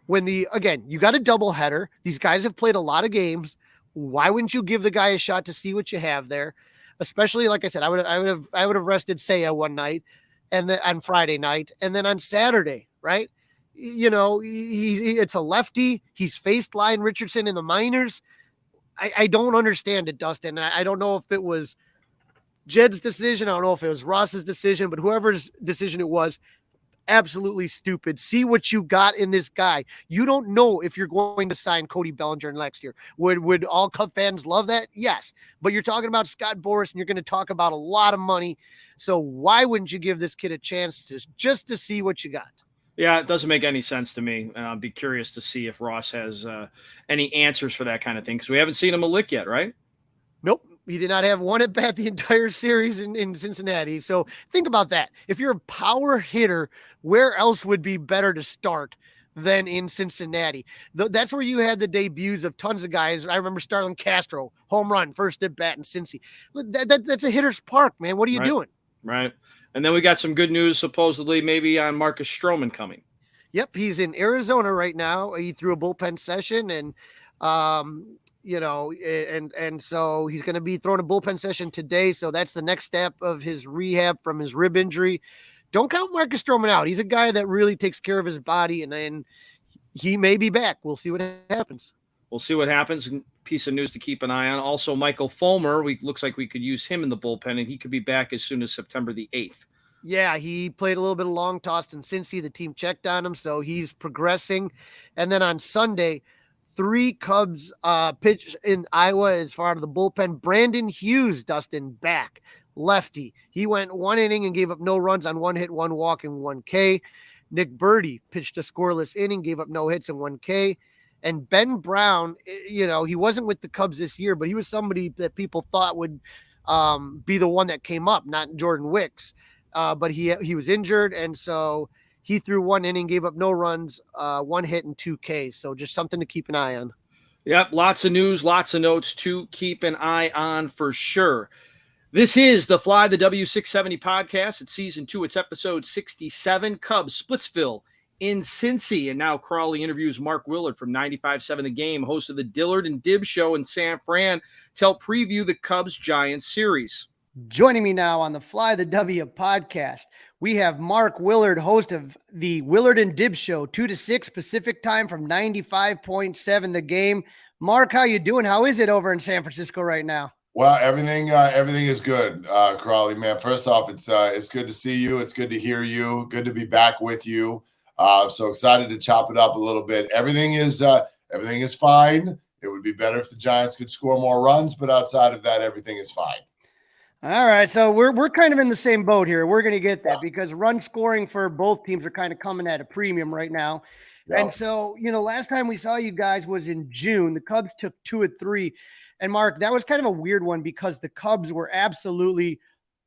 Again, you got a doubleheader. These guys have played a lot of games. Why wouldn't you give the guy a shot to see what you have there? Especially, like I said, I would have rested Seiya one night, and then on Friday night, and then on Saturday, right? You know, it's a lefty. He's faced Lyon Richardson in the minors. I don't understand it, Dustin. I don't know if it was Jed's decision. I don't know if it was Ross's decision, but whoever's decision it was, absolutely stupid. See what you got in this guy. You don't know if you're going to sign Cody Bellinger next year. Would all Cub fans love that? Yes. But you're talking about Scott Boras, and you're going to talk about a lot of money. So why wouldn't you give this kid a chance just to see what you got? Yeah, it doesn't make any sense to me. I'll be curious to see if Ross has any answers for that kind of thing, because we haven't seen him a lick yet, right? Nope. He did not have one at bat the entire series in Cincinnati. So think about that. If you're a power hitter, where else would be better to start than in Cincinnati? That's where you had the debuts of tons of guys. I remember Starlin Castro, home run, first at bat in Cincy. That's a hitter's park, man. What are you doing? Right. And then we got some good news, supposedly, maybe on Marcus Stroman coming. Yep. He's in Arizona right now. He threw a bullpen session, and you know, and so he's going to be throwing a bullpen session today. So that's the next step of his rehab from his rib injury. Don't count Marcus Stroman out. He's a guy that really takes care of his body, and he may be back. We'll see what happens. We'll see what happens. Piece of news to keep an eye on. Also, Michael Fulmer, looks like we could use him in the bullpen, and he could be back as soon as September the 8th. Yeah, he played a little bit of long toss in Cincy. The team checked on him, so he's progressing. And then on Sunday, 3 Cubs pitch in Iowa as far as the bullpen. Brandon Hughes, Dustin, back. Lefty. He went 1 inning and gave up no runs on 1 hit, 1 walk, and 1 K. Nick Birdie pitched a scoreless inning, gave up no hits and 1 K. And Ben Brown, you know, he wasn't with the Cubs this year, but he was somebody that people thought would be the one that came up, not Jordan Wicks. But he was injured, and so he threw 1 inning, gave up no runs, 1 hit, and 2 Ks. So just something to keep an eye on. Yep, lots of news, lots of notes to keep an eye on for sure. This is the Fly the W670 podcast. It's season 2. It's episode 67. Cubs, Splitsville in Cincy. And now Crawly interviews Mark Willard from 95.7 The Game, host of the Dillard and Dib show in San Fran, to help preview the Cubs-Giants series. Joining me now on the Fly the W podcast, we have Mark Willard, host of the Willard and Dib show, 2 to 6 Pacific time from 95.7 The Game. Mark, how you doing? How is it over in San Francisco right now? Well, everything is good, Crawly, man. First off, it's good to see you. It's good to hear you. Good to be back with you. So excited to chop it up a little bit. Everything is fine. It would be better if the Giants could score more runs, but outside of that, everything is fine. All right, so we're kind of in the same boat here. We're going to get that because run scoring for both teams are kind of coming at a premium right now. Yep. And so, you know, last time we saw you guys was in June. The Cubs took 2 of 3. And Mark, that was kind of a weird one because the Cubs were absolutely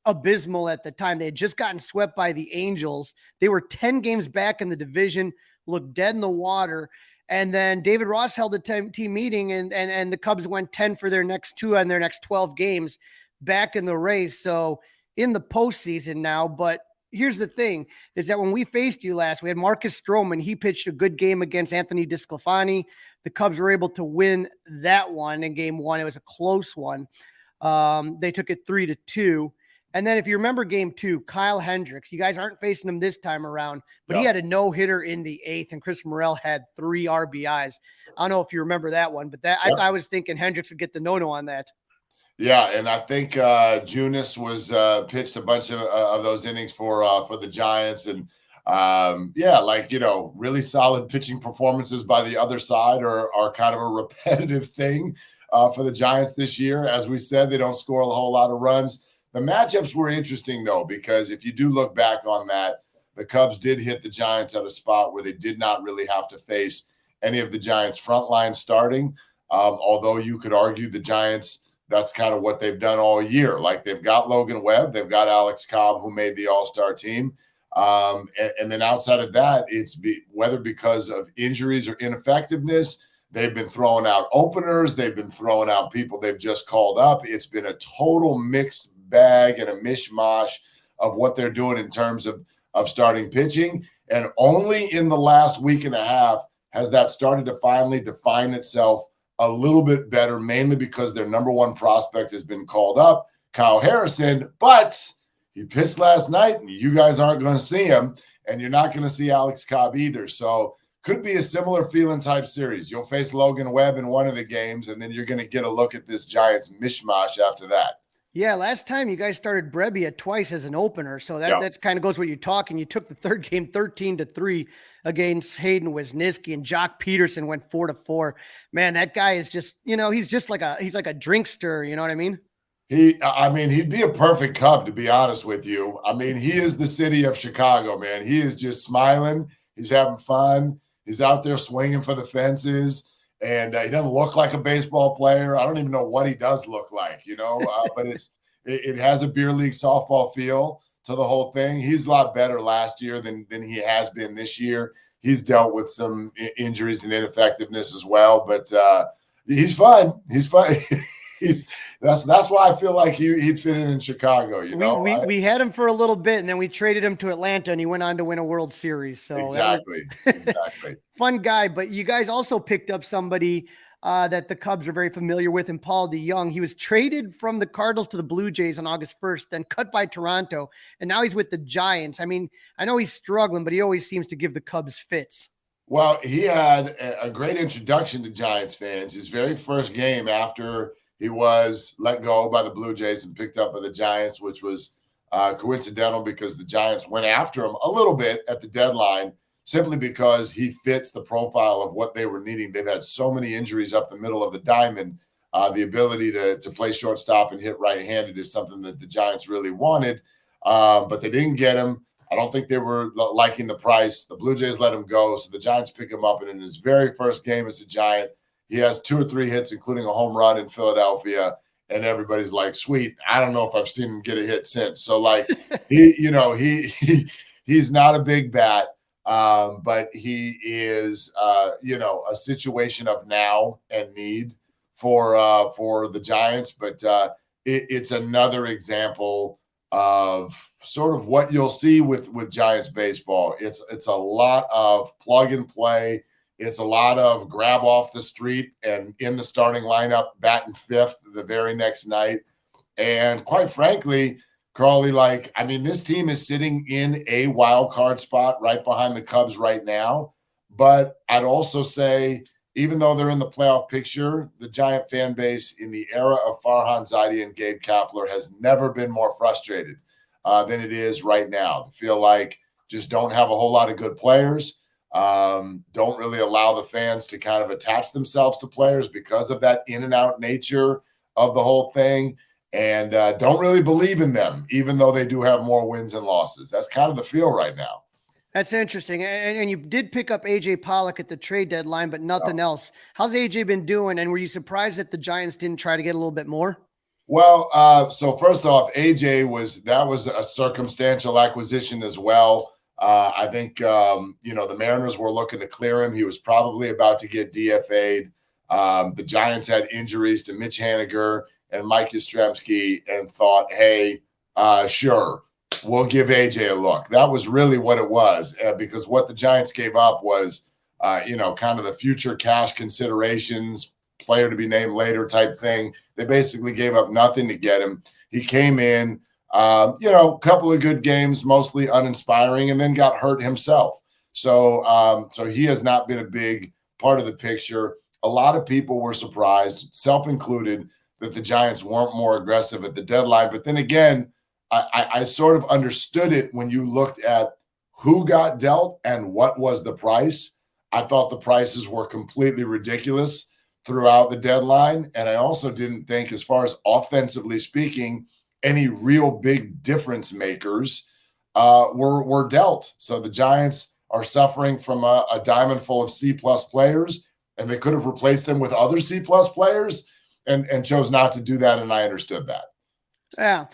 abysmal at the time. They had just gotten swept by the Angels. They were 10 games back in the division, looked dead in the water. And then David Ross held a team meeting, and the Cubs went 10 for their next 2 and their next 12 games back in the race. So in the postseason now, but here's the thing is that when we faced you last, we had Marcus Stroman. He pitched a good game against Anthony DeSclafani. The Cubs were able to win that one in game 1. It was a close one. They took it 3-2. And then if you remember game 2, Kyle Hendricks, you guys aren't facing him this time around, but he had a no-hitter in the 8th, and Chris Morel had 3 RBIs. I don't know if you remember that one, but I was thinking Hendricks would get the no-no on that. Yeah, and I think Junis was pitched a bunch of those innings for the Giants, and really solid pitching performances by the other side are kind of a repetitive thing for the Giants this year. As we said, they don't score a whole lot of runs. The matchups were interesting, though, because if you do look back on that, the Cubs did hit the Giants at a spot where they did not really have to face any of the Giants' front line starting, although you could argue the Giants, that's kind of what they've done all year. Like, they've got Logan Webb, they've got Alex Cobb, who made the All-Star team. And then outside of that, whether because of injuries or ineffectiveness, they've been throwing out openers, they've been throwing out people they've just called up. It's been a total mixed bag and a mishmash of what they're doing in terms of starting pitching. And only in the last week and a half has that started to finally define itself a little bit better, mainly because their number 1 prospect has been called up, Kyle Harrison, but he pitched last night and you guys aren't going to see him, and you're not going to see Alex Cobb either. So could be a similar feeling type series. You'll face Logan Webb in one of the games, and then you're going to get a look at this Giants mishmash after that. Yeah, last time you guys started Brebbia twice as an opener, so that's kind of goes what you're talking. You took the third game 13-3 against Hayden Wisniewski, and Jock Peterson went 4-4. Man, that guy is just, he's like a drink stir. You know what I mean? He'd be a perfect Cub, to be honest with you. I mean, he is the city of Chicago, man. He is just smiling. He's having fun. He's out there swinging for the fences. And he doesn't look like a baseball player. I don't even know what he does look like, but it has a beer league softball feel to the whole thing. He's a lot better last year than he has been this year. He's dealt with some injuries and ineffectiveness as well, but he's fun. He's fun. That's why I feel like he'd fit in Chicago. We had him for a little bit, and then we traded him to Atlanta, and he went on to win a World Series. So exactly. Fun guy. But you guys also picked up somebody that the Cubs are very familiar with, and Paul DeJong. He was traded from the Cardinals to the Blue Jays on August 1st, then cut by Toronto, and now he's with the Giants. I mean, I know he's struggling, but he always seems to give the Cubs fits. Well, he had a great introduction to Giants fans. His very first game after he was let go by the Blue Jays and picked up by the Giants, which was coincidental because the Giants went after him a little bit at the deadline simply because he fits the profile of what they were needing. They've had so many injuries up the middle of the diamond. The ability to play shortstop and hit right-handed is something that the Giants really wanted, but they didn't get him. I don't think they were liking the price. The Blue Jays let him go, so the Giants pick him up, and in his very first game as a Giant, he has 2 or 3 hits, including a home run in Philadelphia, and everybody's like, "Sweet." I don't know if I've seen him get a hit since. So, like, he's not a big bat, but he is, a situation of now and need for the Giants. But it's another example of sort of what you'll see with Giants baseball. It's a lot of plug and play. It's a lot of grab off the street and in the starting lineup, batting 5th the very next night. And quite frankly, Crawly, this team is sitting in a wild card spot right behind the Cubs right now. But I'd also say, even though they're in the playoff picture, the Giant fan base in the era of Farhan Zaidi and Gabe Kapler has never been more frustrated than it is right now. They feel like just don't have a whole lot of good players. Don't really allow the fans to kind of attach themselves to players because of that in and out nature of the whole thing, and don't really believe in them, even though they do have more wins and losses. That's kind of the feel right now. That's interesting. And you did pick up AJ Pollock at the trade deadline, but nothing else. How's AJ been doing? And were you surprised that the Giants didn't try to get a little bit more? Well, so first off, AJ was a circumstantial acquisition as well. I think the Mariners were looking to clear him. He was probably about to get DFA'd. The Giants had injuries to Mitch Haniger and Mike Yastrzemski and thought, hey, sure, we'll give AJ a look. That was really what it was, because what the Giants gave up was, kind of the future cash considerations, player to be named later type thing. They basically gave up nothing to get him. He came in, a couple of good games, mostly uninspiring, and then got hurt himself. So he has not been a big part of the picture. A lot of people were surprised, self-included, that the Giants weren't more aggressive at the deadline. But then again, I sort of understood it when you looked at who got dealt and what was the price. I thought the prices were completely ridiculous throughout the deadline. And I also didn't think, as far as offensively speaking, any real big difference makers were dealt. So the Giants are suffering from a diamond full of C-plus players, and they could have replaced them with other C-plus players and chose not to do that, and I understood that. Yeah.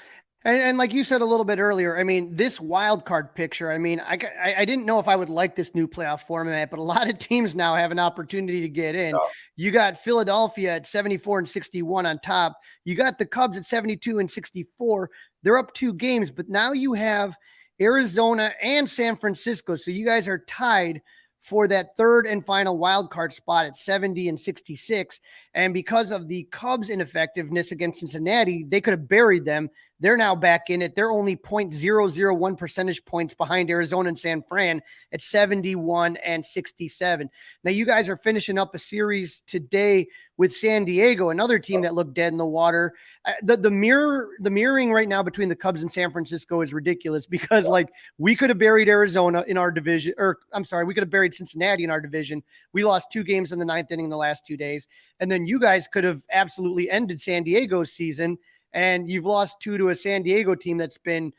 And like you said a little bit earlier, I mean, this wild card picture, I mean, I didn't know if I would like this new playoff format, but a lot of teams now have an opportunity to get in. Yeah. You got Philadelphia at 74-61 on top. You got the Cubs at 72-64. They're up 2 games, but now you have Arizona and San Francisco. So you guys are tied for that third and final wild card spot at 70-66. And because of the Cubs' ineffectiveness against Cincinnati, they could have buried them. They're now back in it. They're only 0.001 percentage points behind Arizona and San Fran at 71-67. Now you guys are finishing up a series today with San Diego, another team that looked dead in the water. The mirroring right now between the Cubs and San Francisco is ridiculous, because like we could have buried Arizona in our division, we could have buried Cincinnati in our division. We lost 2 games in the 9th inning in the last 2 days. And then you guys could have absolutely ended San Diego's season, and you've lost 2 to a San Diego team that's been,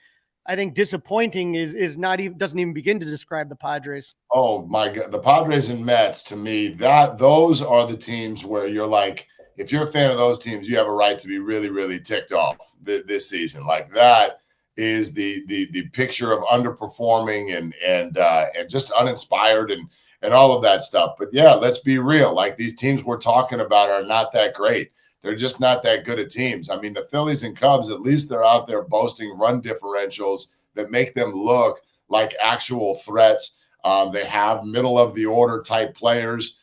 I think, disappointing is not even, doesn't even begin to describe the Padres. Oh my God. The Padres and Mets, to me, those are the teams where you're like, if you're a fan of those teams, you have a right to be really, really ticked off this season. Like, that is the picture of underperforming and just uninspired and all of that stuff. But yeah, let's be real. Like, these teams we're talking about are not that great. They're just not that good at teams. I mean, the Phillies and Cubs, at least they're out there boasting run differentials that make them look like actual threats. They have middle of the order type players,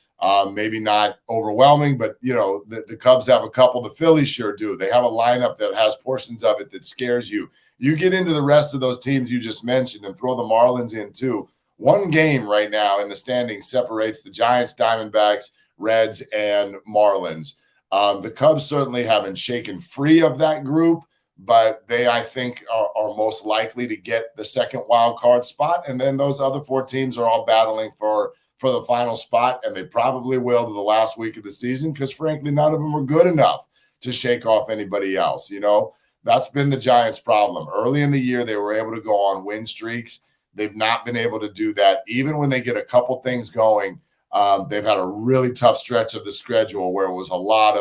maybe not overwhelming, but the Cubs have a couple. The Phillies sure do. They have a lineup that has portions of it that scares you. You get into the rest of those teams you just mentioned and throw the Marlins in too. 1 game right now in the standings separates the Giants, Diamondbacks, Reds, and Marlins. The Cubs certainly haven't shaken free of that group, but they, I think, are most likely to get the second wild card spot. And then those other 4 teams are all battling for the final spot, and they probably will to the last week of the season, because frankly, none of them are good enough to shake off anybody else. That's been the Giants' problem. Early in the year, they were able to go on win streaks. They've not been able to do that. Even when they get a couple things going, they've had a really tough stretch of the schedule where it was a lot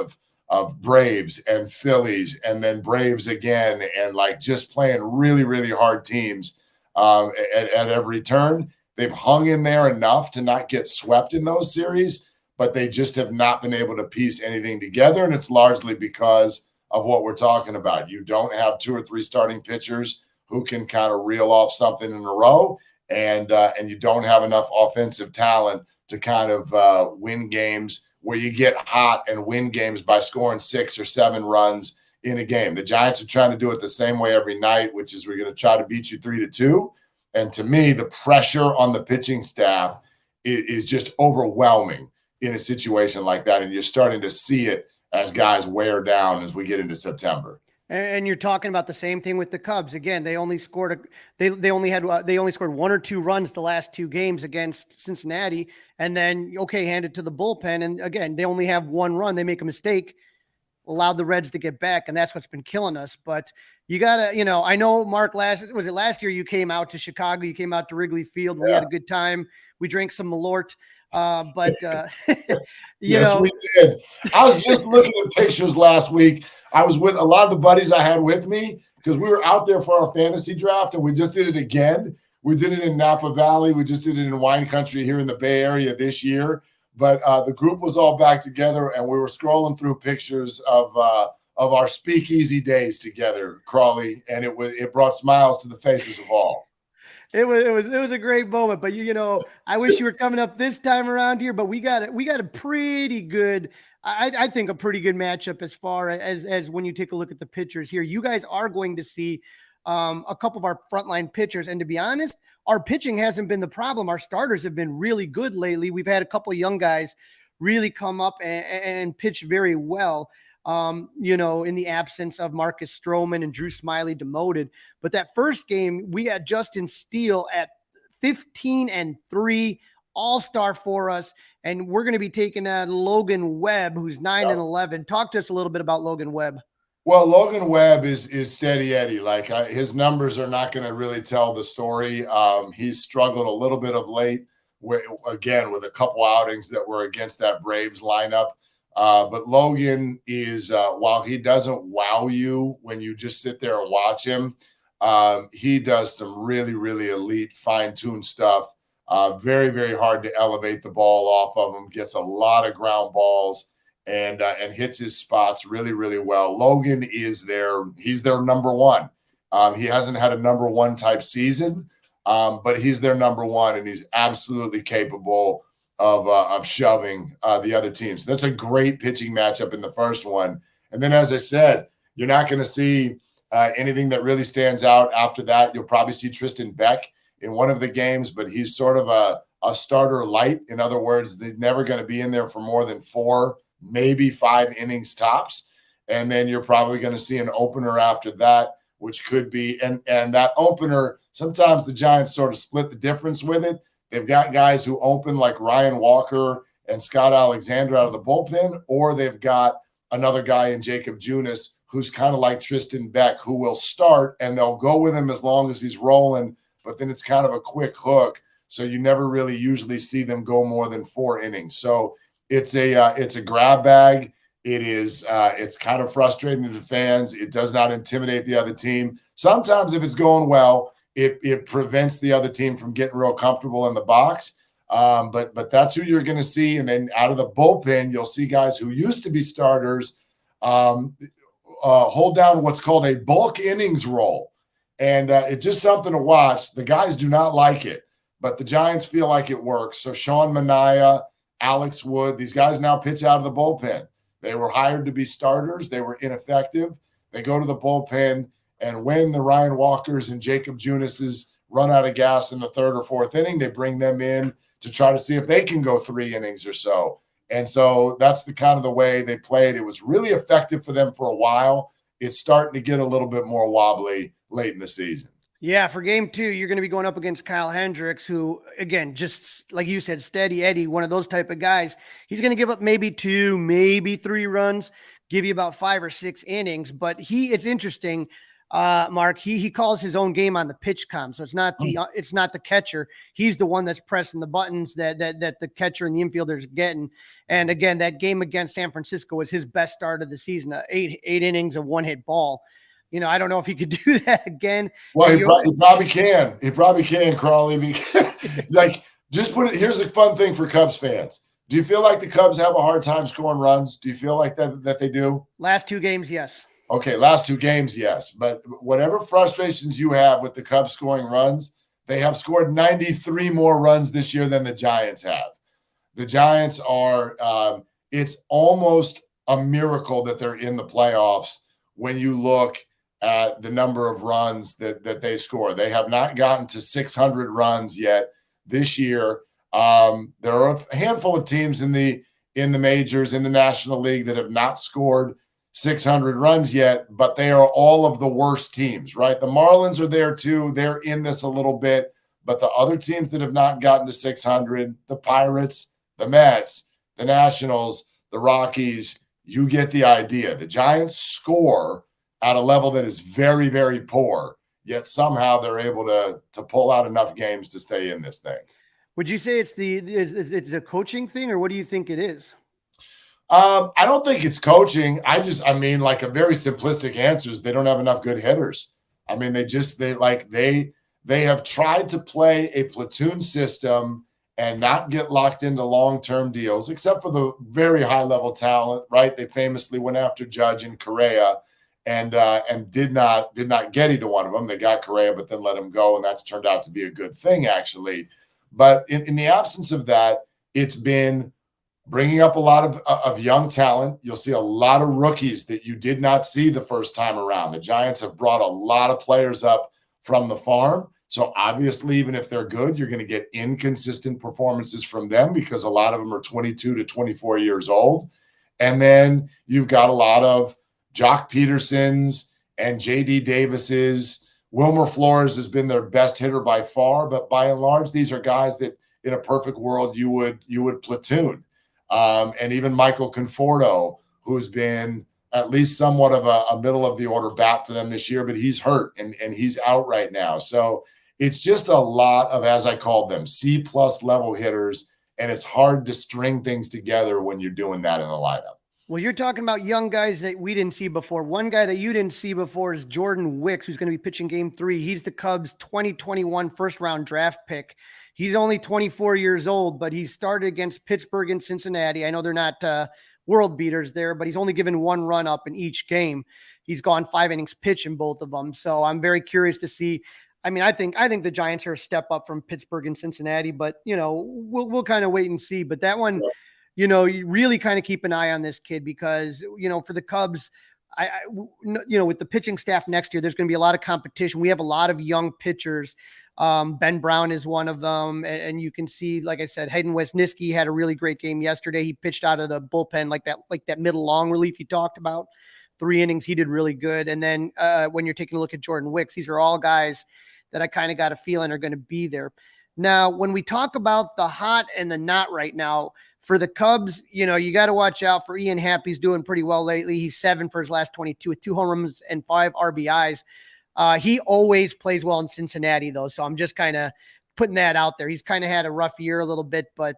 of Braves and Phillies and then Braves again, and like just playing really, really hard teams at every turn. They've hung in there enough to not get swept in those series, but they just have not been able to piece anything together. And it's largely because of what we're talking about. You don't have 2 or 3 starting pitchers who can kind of reel off something in a row, and you don't have enough offensive talent to kind of win games where you get hot and win games by scoring 6 or 7 runs in a game. The Giants are trying to do it the same way every night, which is we're going to try to beat you 3-2. And to me, the pressure on the pitching staff is just overwhelming in a situation like that. And you're starting to see it as guys wear down as we get into September. And you're talking about the same thing with the Cubs. Again, they only scored they only scored 1 or 2 runs the last 2 games against Cincinnati, and then hand it to the bullpen. And again, they only have 1 run. They make a mistake, allowed the Reds to get back, and that's what's been killing us. But you gotta, I know, Mark, last year you came out to Chicago, you came out to Wrigley Field. We had a good time. We drank some Malort. But yes, we did. I was just looking at pictures last week I was with a lot of the buddies I had with me because we were out there for our fantasy draft, and we just did it again. We did it in Napa Valley. We just did it in wine country here in the Bay Area this year. But the group was all back together, and we were scrolling through pictures of our speakeasy days together, Crawly, and it brought smiles to the faces of all. It was a great moment, but I wish you were coming up this time around here, but we got a pretty good, I think a pretty good matchup as far as when you take a look at the pitchers here. You guys are going to see a couple of our frontline pitchers, and to be honest, our pitching hasn't been the problem. Our starters have been really good lately. We've had a couple of young guys really come up and pitch very well. In the absence of Marcus Stroman and Drew Smiley demoted. But that first game, we had Justin Steele at 15-3, all-star for us. And we're going to be taking on Logan Webb, who's 9-11. Talk to us a little bit about Logan Webb. Well, Logan Webb is steady Eddie. Like his numbers are not going to really tell the story. He's struggled a little bit of late, with a couple outings that were against that Braves lineup. But Logan is, while he doesn't wow you when you just sit there and watch him, he does some really, really elite, fine-tuned stuff. Very, very hard to elevate the ball off of him. Gets a lot of ground balls and hits his spots really, really well. Logan is he's their number one. He hasn't had a number one type season, but he's their number one, and he's absolutely capable of shoving the other teams. So that's a great pitching matchup in the first one. And then, as I said, you're not going to see anything that really stands out after that. You'll probably see Tristan Beck in one of the games, but he's sort of a starter light. In other words, they're never going to be in there for more than 4, maybe 5 innings tops. And then you're probably going to see an opener after that, which could be, and that opener, sometimes the Giants sort of split the difference with it. They've got guys who open like Ryan Walker and Scott Alexander out of the bullpen, or they've got another guy in Jacob Junis who's kind of like Tristan Beck, who will start and they'll go with him as long as he's rolling, but then it's kind of a quick hook. So you never really usually see them go more than 4 innings. So it's a grab bag. It's kind of frustrating to the fans. It does not intimidate the other team. Sometimes if it's going well, it prevents the other team from getting real comfortable in the box. But that's who you're going to see. And then out of the bullpen, you'll see guys who used to be starters hold down what's called a bulk innings role. And it's just something to watch. The guys do not like it, but the Giants feel like it works. So Sean Manaea, Alex Wood, these guys now pitch out of the bullpen. They were hired to be starters. They were ineffective. They go to the bullpen. And when the Ryan Walkers and Jacob Junises run out of gas in the 3rd or 4th inning, they bring them in to try to see if they can go 3 innings or so. And so that's the kind of the way they played. It was really effective for them for a while. It's starting to get a little bit more wobbly late in the season. Yeah, for game 2, you're going to be going up against Kyle Hendricks, who, again, just like you said, steady Eddie, one of those type of guys. He's going to give up maybe 2, maybe 3 runs, give you about 5 or 6 innings. But it's interesting. Mark, he calls his own game on the pitch com. So it's not the catcher. He's the one that's pressing the buttons that the catcher and the infielders are getting. And again, that game against San Francisco was his best start of the season, 8 innings of 1-hit ball. I don't know if he could do that again. Well, he probably can. He probably can, Crawly. Like, just put it. Here's a fun thing for Cubs fans. Do you feel like the Cubs have a hard time scoring runs? Do you feel like that they do? Last 2 games, yes. Okay, last 2 games, yes. But whatever frustrations you have with the Cubs scoring runs, they have scored 93 more runs this year than the Giants have. The Giants are it's almost a miracle that they're in the playoffs when you look at the number of runs that they score. They have not gotten to 600 runs yet this year. There are a handful of teams in the majors, in the National League, that have not scored 600 runs yet, but they are all of the worst teams, right? The Marlins are there too. They're in this a little bit, but the other teams that have not gotten to 600, the Pirates, the Mets, the Nationals, the Rockies, you get the idea. The Giants score at a level that is very, very poor, yet somehow they're able to pull out enough games to stay in this thing. Would you say it's a coaching thing, or what do you think it is? I don't think it's coaching. I mean, like a very simplistic answer is they don't have enough good hitters. I mean, they have tried to play a platoon system and not get locked into long-term deals, except for the very high-level talent, right? They famously went after Judge and Correa and did not get either one of them. They got Correa, but then let him go, and that's turned out to be a good thing, actually. But in the absence of that, it's been bringing up a lot of young talent. You'll see a lot of rookies that you did not see the first time around. The Giants have brought a lot of players up from the farm. So obviously, even if they're good, you're going to get inconsistent performances from them because a lot of them are 22 to 24 years old. And then you've got a lot of Jock Petersons and J.D. Davises. Wilmer Flores has been their best hitter by far, but by and large, these are guys that in a perfect world you would platoon. And even Michael Conforto, who's been at least somewhat of a middle of the order bat for them this year, but he's hurt and he's out right now. So it's just a lot of, as I called them, C+ level hitters, and it's hard to string things together when you're doing that in the lineup. Well, you're talking about young guys that we didn't see before. One guy that you didn't see before is Jordan Wicks, who's going to be pitching Game 3. He's the Cubs' 2021 first-round draft pick. He's only 24 years old, but he started against Pittsburgh and Cincinnati. I know they're not world beaters there, but he's only given one run up in each game. He's gone 5 innings pitch in both of them. So I'm very curious to see. I mean, I think the Giants are a step up from Pittsburgh and Cincinnati, but we'll kind of wait and see. But that one, you really kind of keep an eye on this kid because for the Cubs, with the pitching staff next year, there's going to be a lot of competition. We have a lot of young pitchers. Ben Brown is one of them. And you can see, like I said, Hayden Wesniewski had a really great game yesterday. He pitched out of the bullpen like that middle long relief you talked about. 3 innings, he did really good. And then when you're taking a look at Jordan Wicks, these are all guys that I kind of got a feeling are going to be there. Now, when we talk about the hot and the not right now, for the Cubs, you got to watch out for Ian Happ. He's doing pretty well lately. He's 7 for his last 22 with 2 home runs and 5 RBIs. He always plays well in Cincinnati, though, so I'm just kind of putting that out there. He's kind of had a rough year a little bit, but,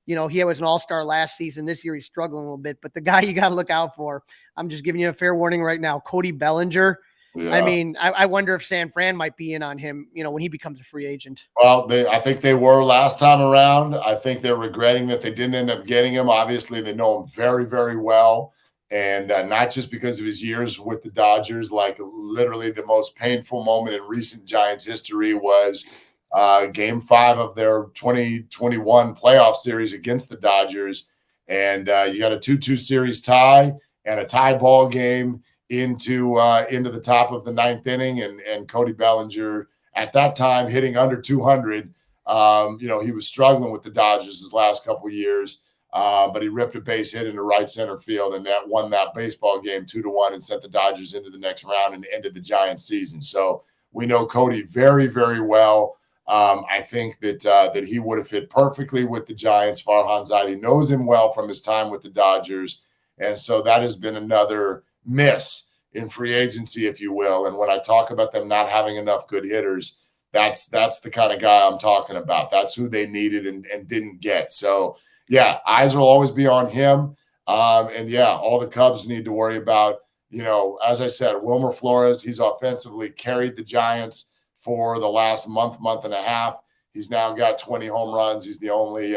he was an all-star last season. This year he's struggling a little bit. But the guy you got to look out for, I'm just giving you a fair warning right now, Cody Bellinger. Yeah. I mean, I wonder if San Fran might be in on him, when he becomes a free agent. Well, I think they were last time around. I think they're regretting that they didn't end up getting him. Obviously, they know him very, very well. And not just because of his years with the Dodgers, like literally the most painful moment in recent Giants history was Game 5 of their 2021 playoff series against the Dodgers. And you got a 2-2 series tie and a tie ball game into the top of the 9th inning, and Cody Bellinger at that time hitting under 200. He was struggling with the Dodgers his last couple of years, but he ripped a base hit into right center field, and that won that baseball game 2-1 and sent the Dodgers into the next round and ended the Giants season. So we know Cody very, very well. I think that he would have fit perfectly with the Giants. Farhan Zaidi knows him well from his time with the Dodgers, and so that has been another miss in free agency, if you will. And when I talk about them not having enough good hitters, that's the kind of guy I'm talking about. That's who they needed and didn't get. So yeah, eyes will always be on him. And yeah, all the Cubs need to worry about, as I said, Wilmer Flores, he's offensively carried the Giants for the last month and a half. He's now got 20 home runs. He's the only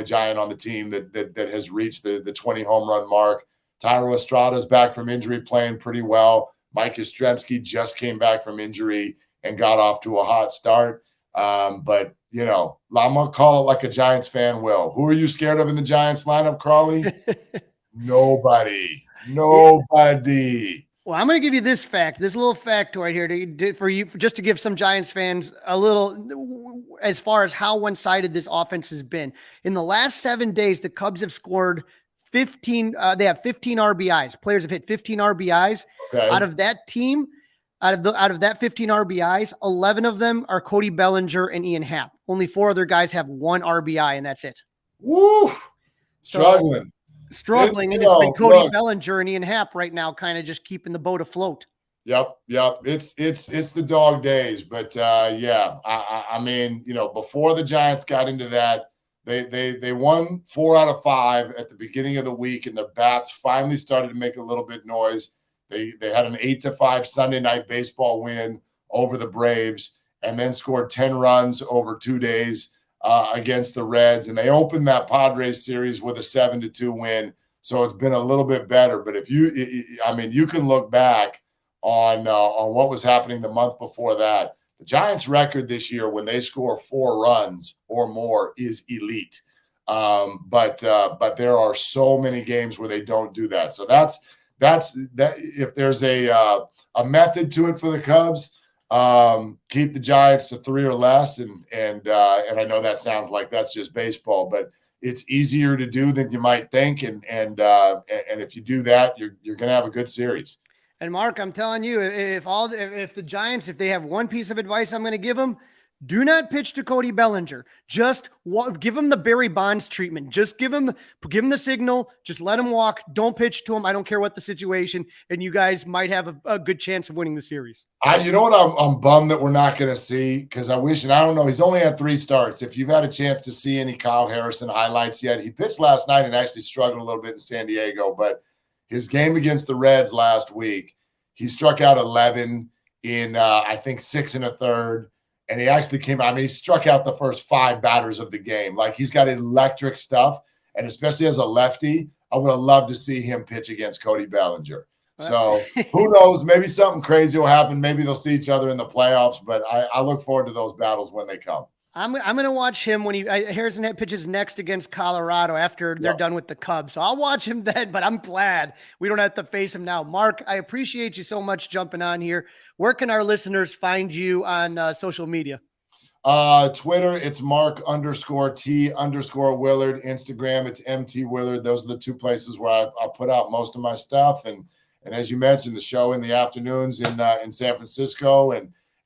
Giant on the team that has reached the 20 home run mark. Tyro Estrada's back from injury, playing pretty well. Mike Yastrzemski just came back from injury and got off to a hot start. But, I'm going to call it like a Giants fan will. Who are you scared of in the Giants lineup, Crawly? Nobody. Well, I'm going to give you this little factoid here for you, just to give some Giants fans a little, as far as how one-sided this offense has been. In the last 7 days, the Cubs have scored 15. They have 15 RBIs. Players have hit 15 RBIs. Okay. Out of that team, out of that 15 RBIs, 11 of them are Cody Bellinger and Ian Happ. Only 4 other guys have 1 RBI, and that's it. Woo! Struggling. And it's been Cody Bellinger and Ian Happ right now, kind of just keeping the boat afloat. Yep. It's the dog days, but I mean, before the Giants got into that They won 4 out of 5 at the beginning of the week, and their bats finally started to make a little bit noise. They had an 8-5 Sunday night baseball win over the Braves, and then scored 10 runs over 2 days against the Reds. And they opened that Padres series with a 7-2 win. So it's been a little bit better. But if you can look back on what was happening the month before that. The Giants' record this year when they score 4 runs or more is elite. But there are so many games where they don't do that. So that's that. If there's a method to it for the Cubs, keep the Giants to 3 or less. And I know that sounds like that's just baseball, but it's easier to do than you might think. And if you do that, you're going to have a good series. And Mark, I'm telling you, if the Giants, if they have one piece of advice I'm going to give them, do not pitch to Cody Bellinger. Just give him the Barry Bonds treatment. Just give him the signal. Just let him walk. Don't pitch to him. I don't care what the situation. And you guys might have a good chance of winning the series. You know what I'm bummed that we're not going to see, because I wish, and I don't know, he's only had 3 starts. If you've had a chance to see any Kyle Harrison highlights yet, he pitched last night and actually struggled a little bit in San Diego, but his game against the Reds last week, he struck out 11 in, I think, 6 1/3. And he actually came out. I mean, he struck out the first 5 batters of the game. Like, he's got electric stuff. And especially as a lefty, I would have loved to see him pitch against Cody Bellinger. So who knows? Maybe something crazy will happen. Maybe they'll see each other in the playoffs. But I look forward to those battles when they come. I'm going to watch him when Harrison pitches next against Colorado after they're done with the Cubs. So I'll watch him then, but I'm glad we don't have to face him now. Mark, I appreciate you so much jumping on here. Where can our listeners find you on social media? Twitter, it's Mark_T_Willard. Instagram, it's MT Willard. Those are the 2 places where I put out most of my stuff. And as you mentioned, the show in the afternoons in San Francisco.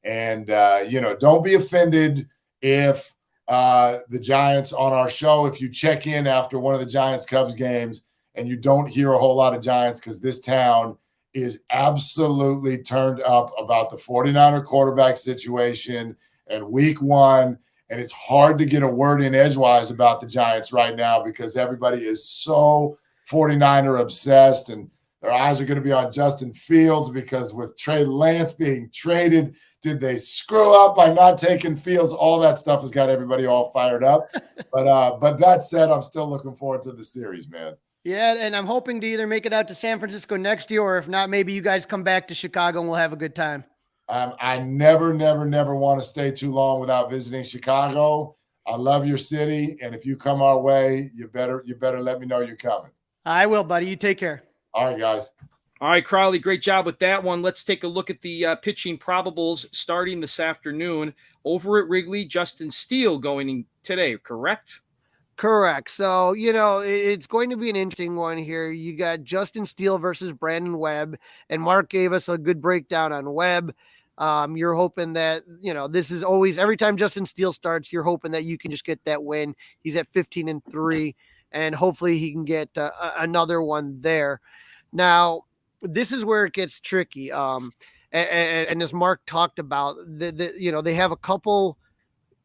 And don't be offended if the Giants on our show, if you check in after one of the Giants-Cubs games and you don't hear a whole lot of Giants, because this town is absolutely turned up about the 49er quarterback situation and week 1. And it's hard to get a word in edgewise about the Giants right now because everybody is so 49er obsessed, and their eyes are going to be on Justin Fields because with Trey Lance being traded, did they screw up by not taking Fields? All that stuff has got everybody all fired up. But that said, I'm still looking forward to the series, man. Yeah, and I'm hoping to either make it out to San Francisco next year, or if not, maybe you guys come back to Chicago and we'll have a good time. I never want to stay too long without visiting Chicago. I love your city, and if you come our way, you better let me know you're coming. I will, buddy. You take care. All right, guys. All right, Crawly, great job with that one. Let's take a look at the pitching probables starting this afternoon. Over at Wrigley, Justin Steele going today, correct? Correct. So, it's going to be an interesting one here. You got Justin Steele versus Brandon Webb, and Mark gave us a good breakdown on Webb. You're hoping that, this is always, every time Justin Steele starts, you're hoping that you can just get that win. He's at 15-3, and hopefully he can get another one there. Now, this is where it gets tricky. And as Mark talked about, they have a couple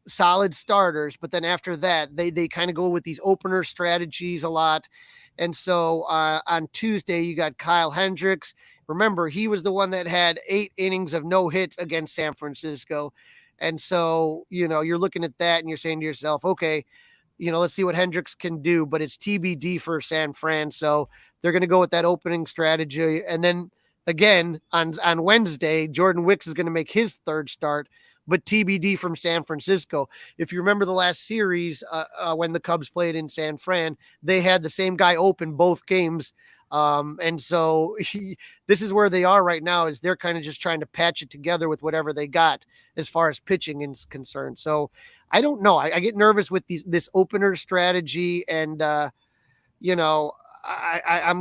solid starters, but then after that, they kind of go with these opener strategies a lot. And so on Tuesday, you got Kyle Hendricks. Remember, he was the one that had 8 innings of no hits against San Francisco. And so, you're looking at that and you're saying to yourself, okay, let's see what Hendricks can do, but it's TBD for San Fran. So they're going to go with that opening strategy. And then again, on Wednesday, Jordan Wicks is going to make his 3rd start, but TBD from San Francisco. If you remember the last series, when the Cubs played in San Fran, they had the same guy open both games. And so this is where they are right now, is they're kind of just trying to patch it together with whatever they got as far as pitching is concerned. So I don't know. I get nervous with this opener strategy, and I'm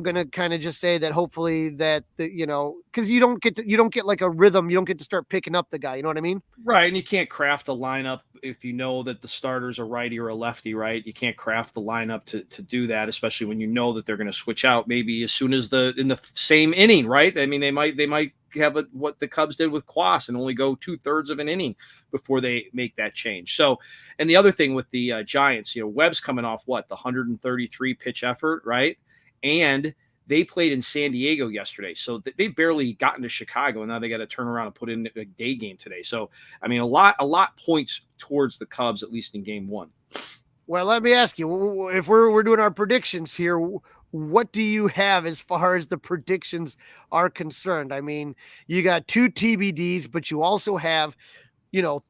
going to kind of just say that hopefully that, because you don't get like a rhythm. You don't get to start picking up the guy. You know what I mean? Right. And you can't craft a lineup if you know that the starter's a righty or a lefty, right? You can't craft the lineup to do that, especially when you know that they're going to switch out maybe as soon as in the same inning, right? I mean, they might have what the Cubs did with Quas and only go 2/3 of an inning before they make that change. So, and the other thing with the Giants, Webb's coming off the 133 pitch effort, right? And they played in San Diego yesterday, so they barely gotten to Chicago, and now they got to turn around and put in a day game today. So, I mean, a lot points towards the Cubs, at least in game one. Well, let me ask you, if we're doing our predictions here, what do you have as far as the predictions are concerned? I mean, you got 2 TBDs, but you also have,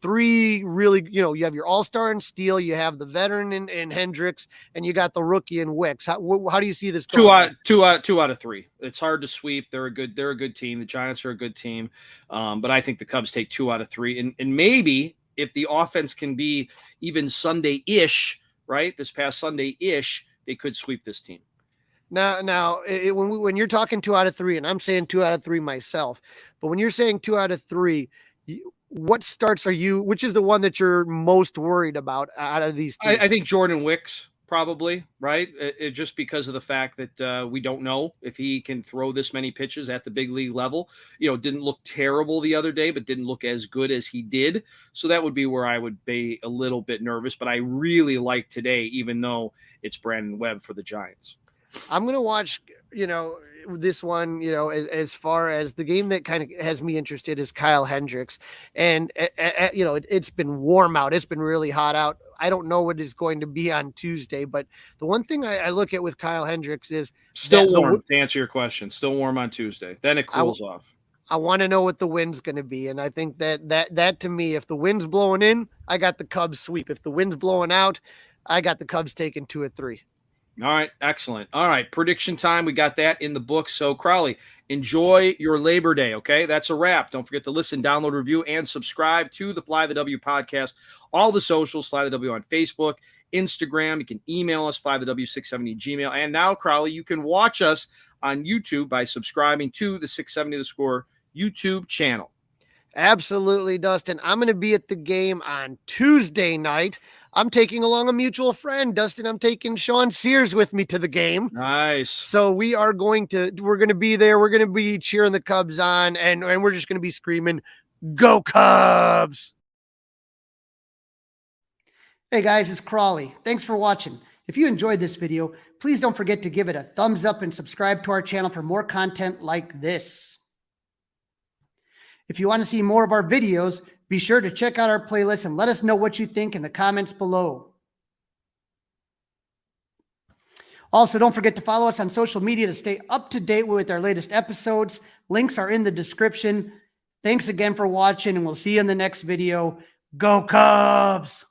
3 really, you have your all-star in Steele, you have the veteran in Hendricks, and you got the rookie in Wicks. How do you see this going? Two out of 3. It's hard to sweep. They're a good team. The Giants are a good team. But I think the Cubs take 2 out of 3. And maybe if the offense can be even Sunday-ish, right? This past Sunday-ish, they could sweep this team. Now, when you're talking 2 out of 3, and I'm saying 2 out of 3 myself, but when you're saying 2 out of 3, what starts which is the one that you're most worried about out of these 3? I think Jordan Wicks probably, right? Just because of the fact that we don't know if he can throw this many pitches at the big league level. Didn't look terrible the other day, but didn't look as good as he did. So that would be where I would be a little bit nervous, but I really like today, even though it's Brandon Webb for the Giants. I'm going to watch, this one, as far as the game that kind of has me interested is Kyle Hendricks. And, it's been warm out. It's been really hot out. I don't know what is going to be on Tuesday, but the one thing I look at with Kyle Hendricks is still warm, to answer your question, still warm on Tuesday. Then it cools off. I want to know what the wind's going to be. And I think that to me, if the wind's blowing in, I got the Cubs sweep. If the wind's blowing out, I got the Cubs taking 2 or 3. All right. Excellent. All right. Prediction time. We got that in the book. So Crawly, enjoy your Labor Day. Okay. That's a wrap. Don't forget to listen, download, review, and subscribe to the Fly the W podcast. All the socials, Fly the W on Facebook, Instagram. You can email us, flythew670 Gmail. And now, Crawly, you can watch us on YouTube by subscribing to the 670 The Score YouTube channel. Absolutely, Dustin. I'm going to be at the game on Tuesday night. I'm taking along a mutual friend, Dustin. I'm taking Sean Sears with me to the game. Nice. So we're going to be there. We're going to be cheering the Cubs on, and we're just going to be screaming, "Go Cubs!" Hey guys, it's Crawly. Thanks for watching. If you enjoyed this video, please don't forget to give it a thumbs up and subscribe to our channel for more content like this. If you want to see more of our videos, be sure to check out our playlist and let us know what you think in the comments below. Also, don't forget to follow us on social media to stay up to date with our latest episodes. Links are in the description. Thanks again for watching, and we'll see you in the next video. Go Cubs!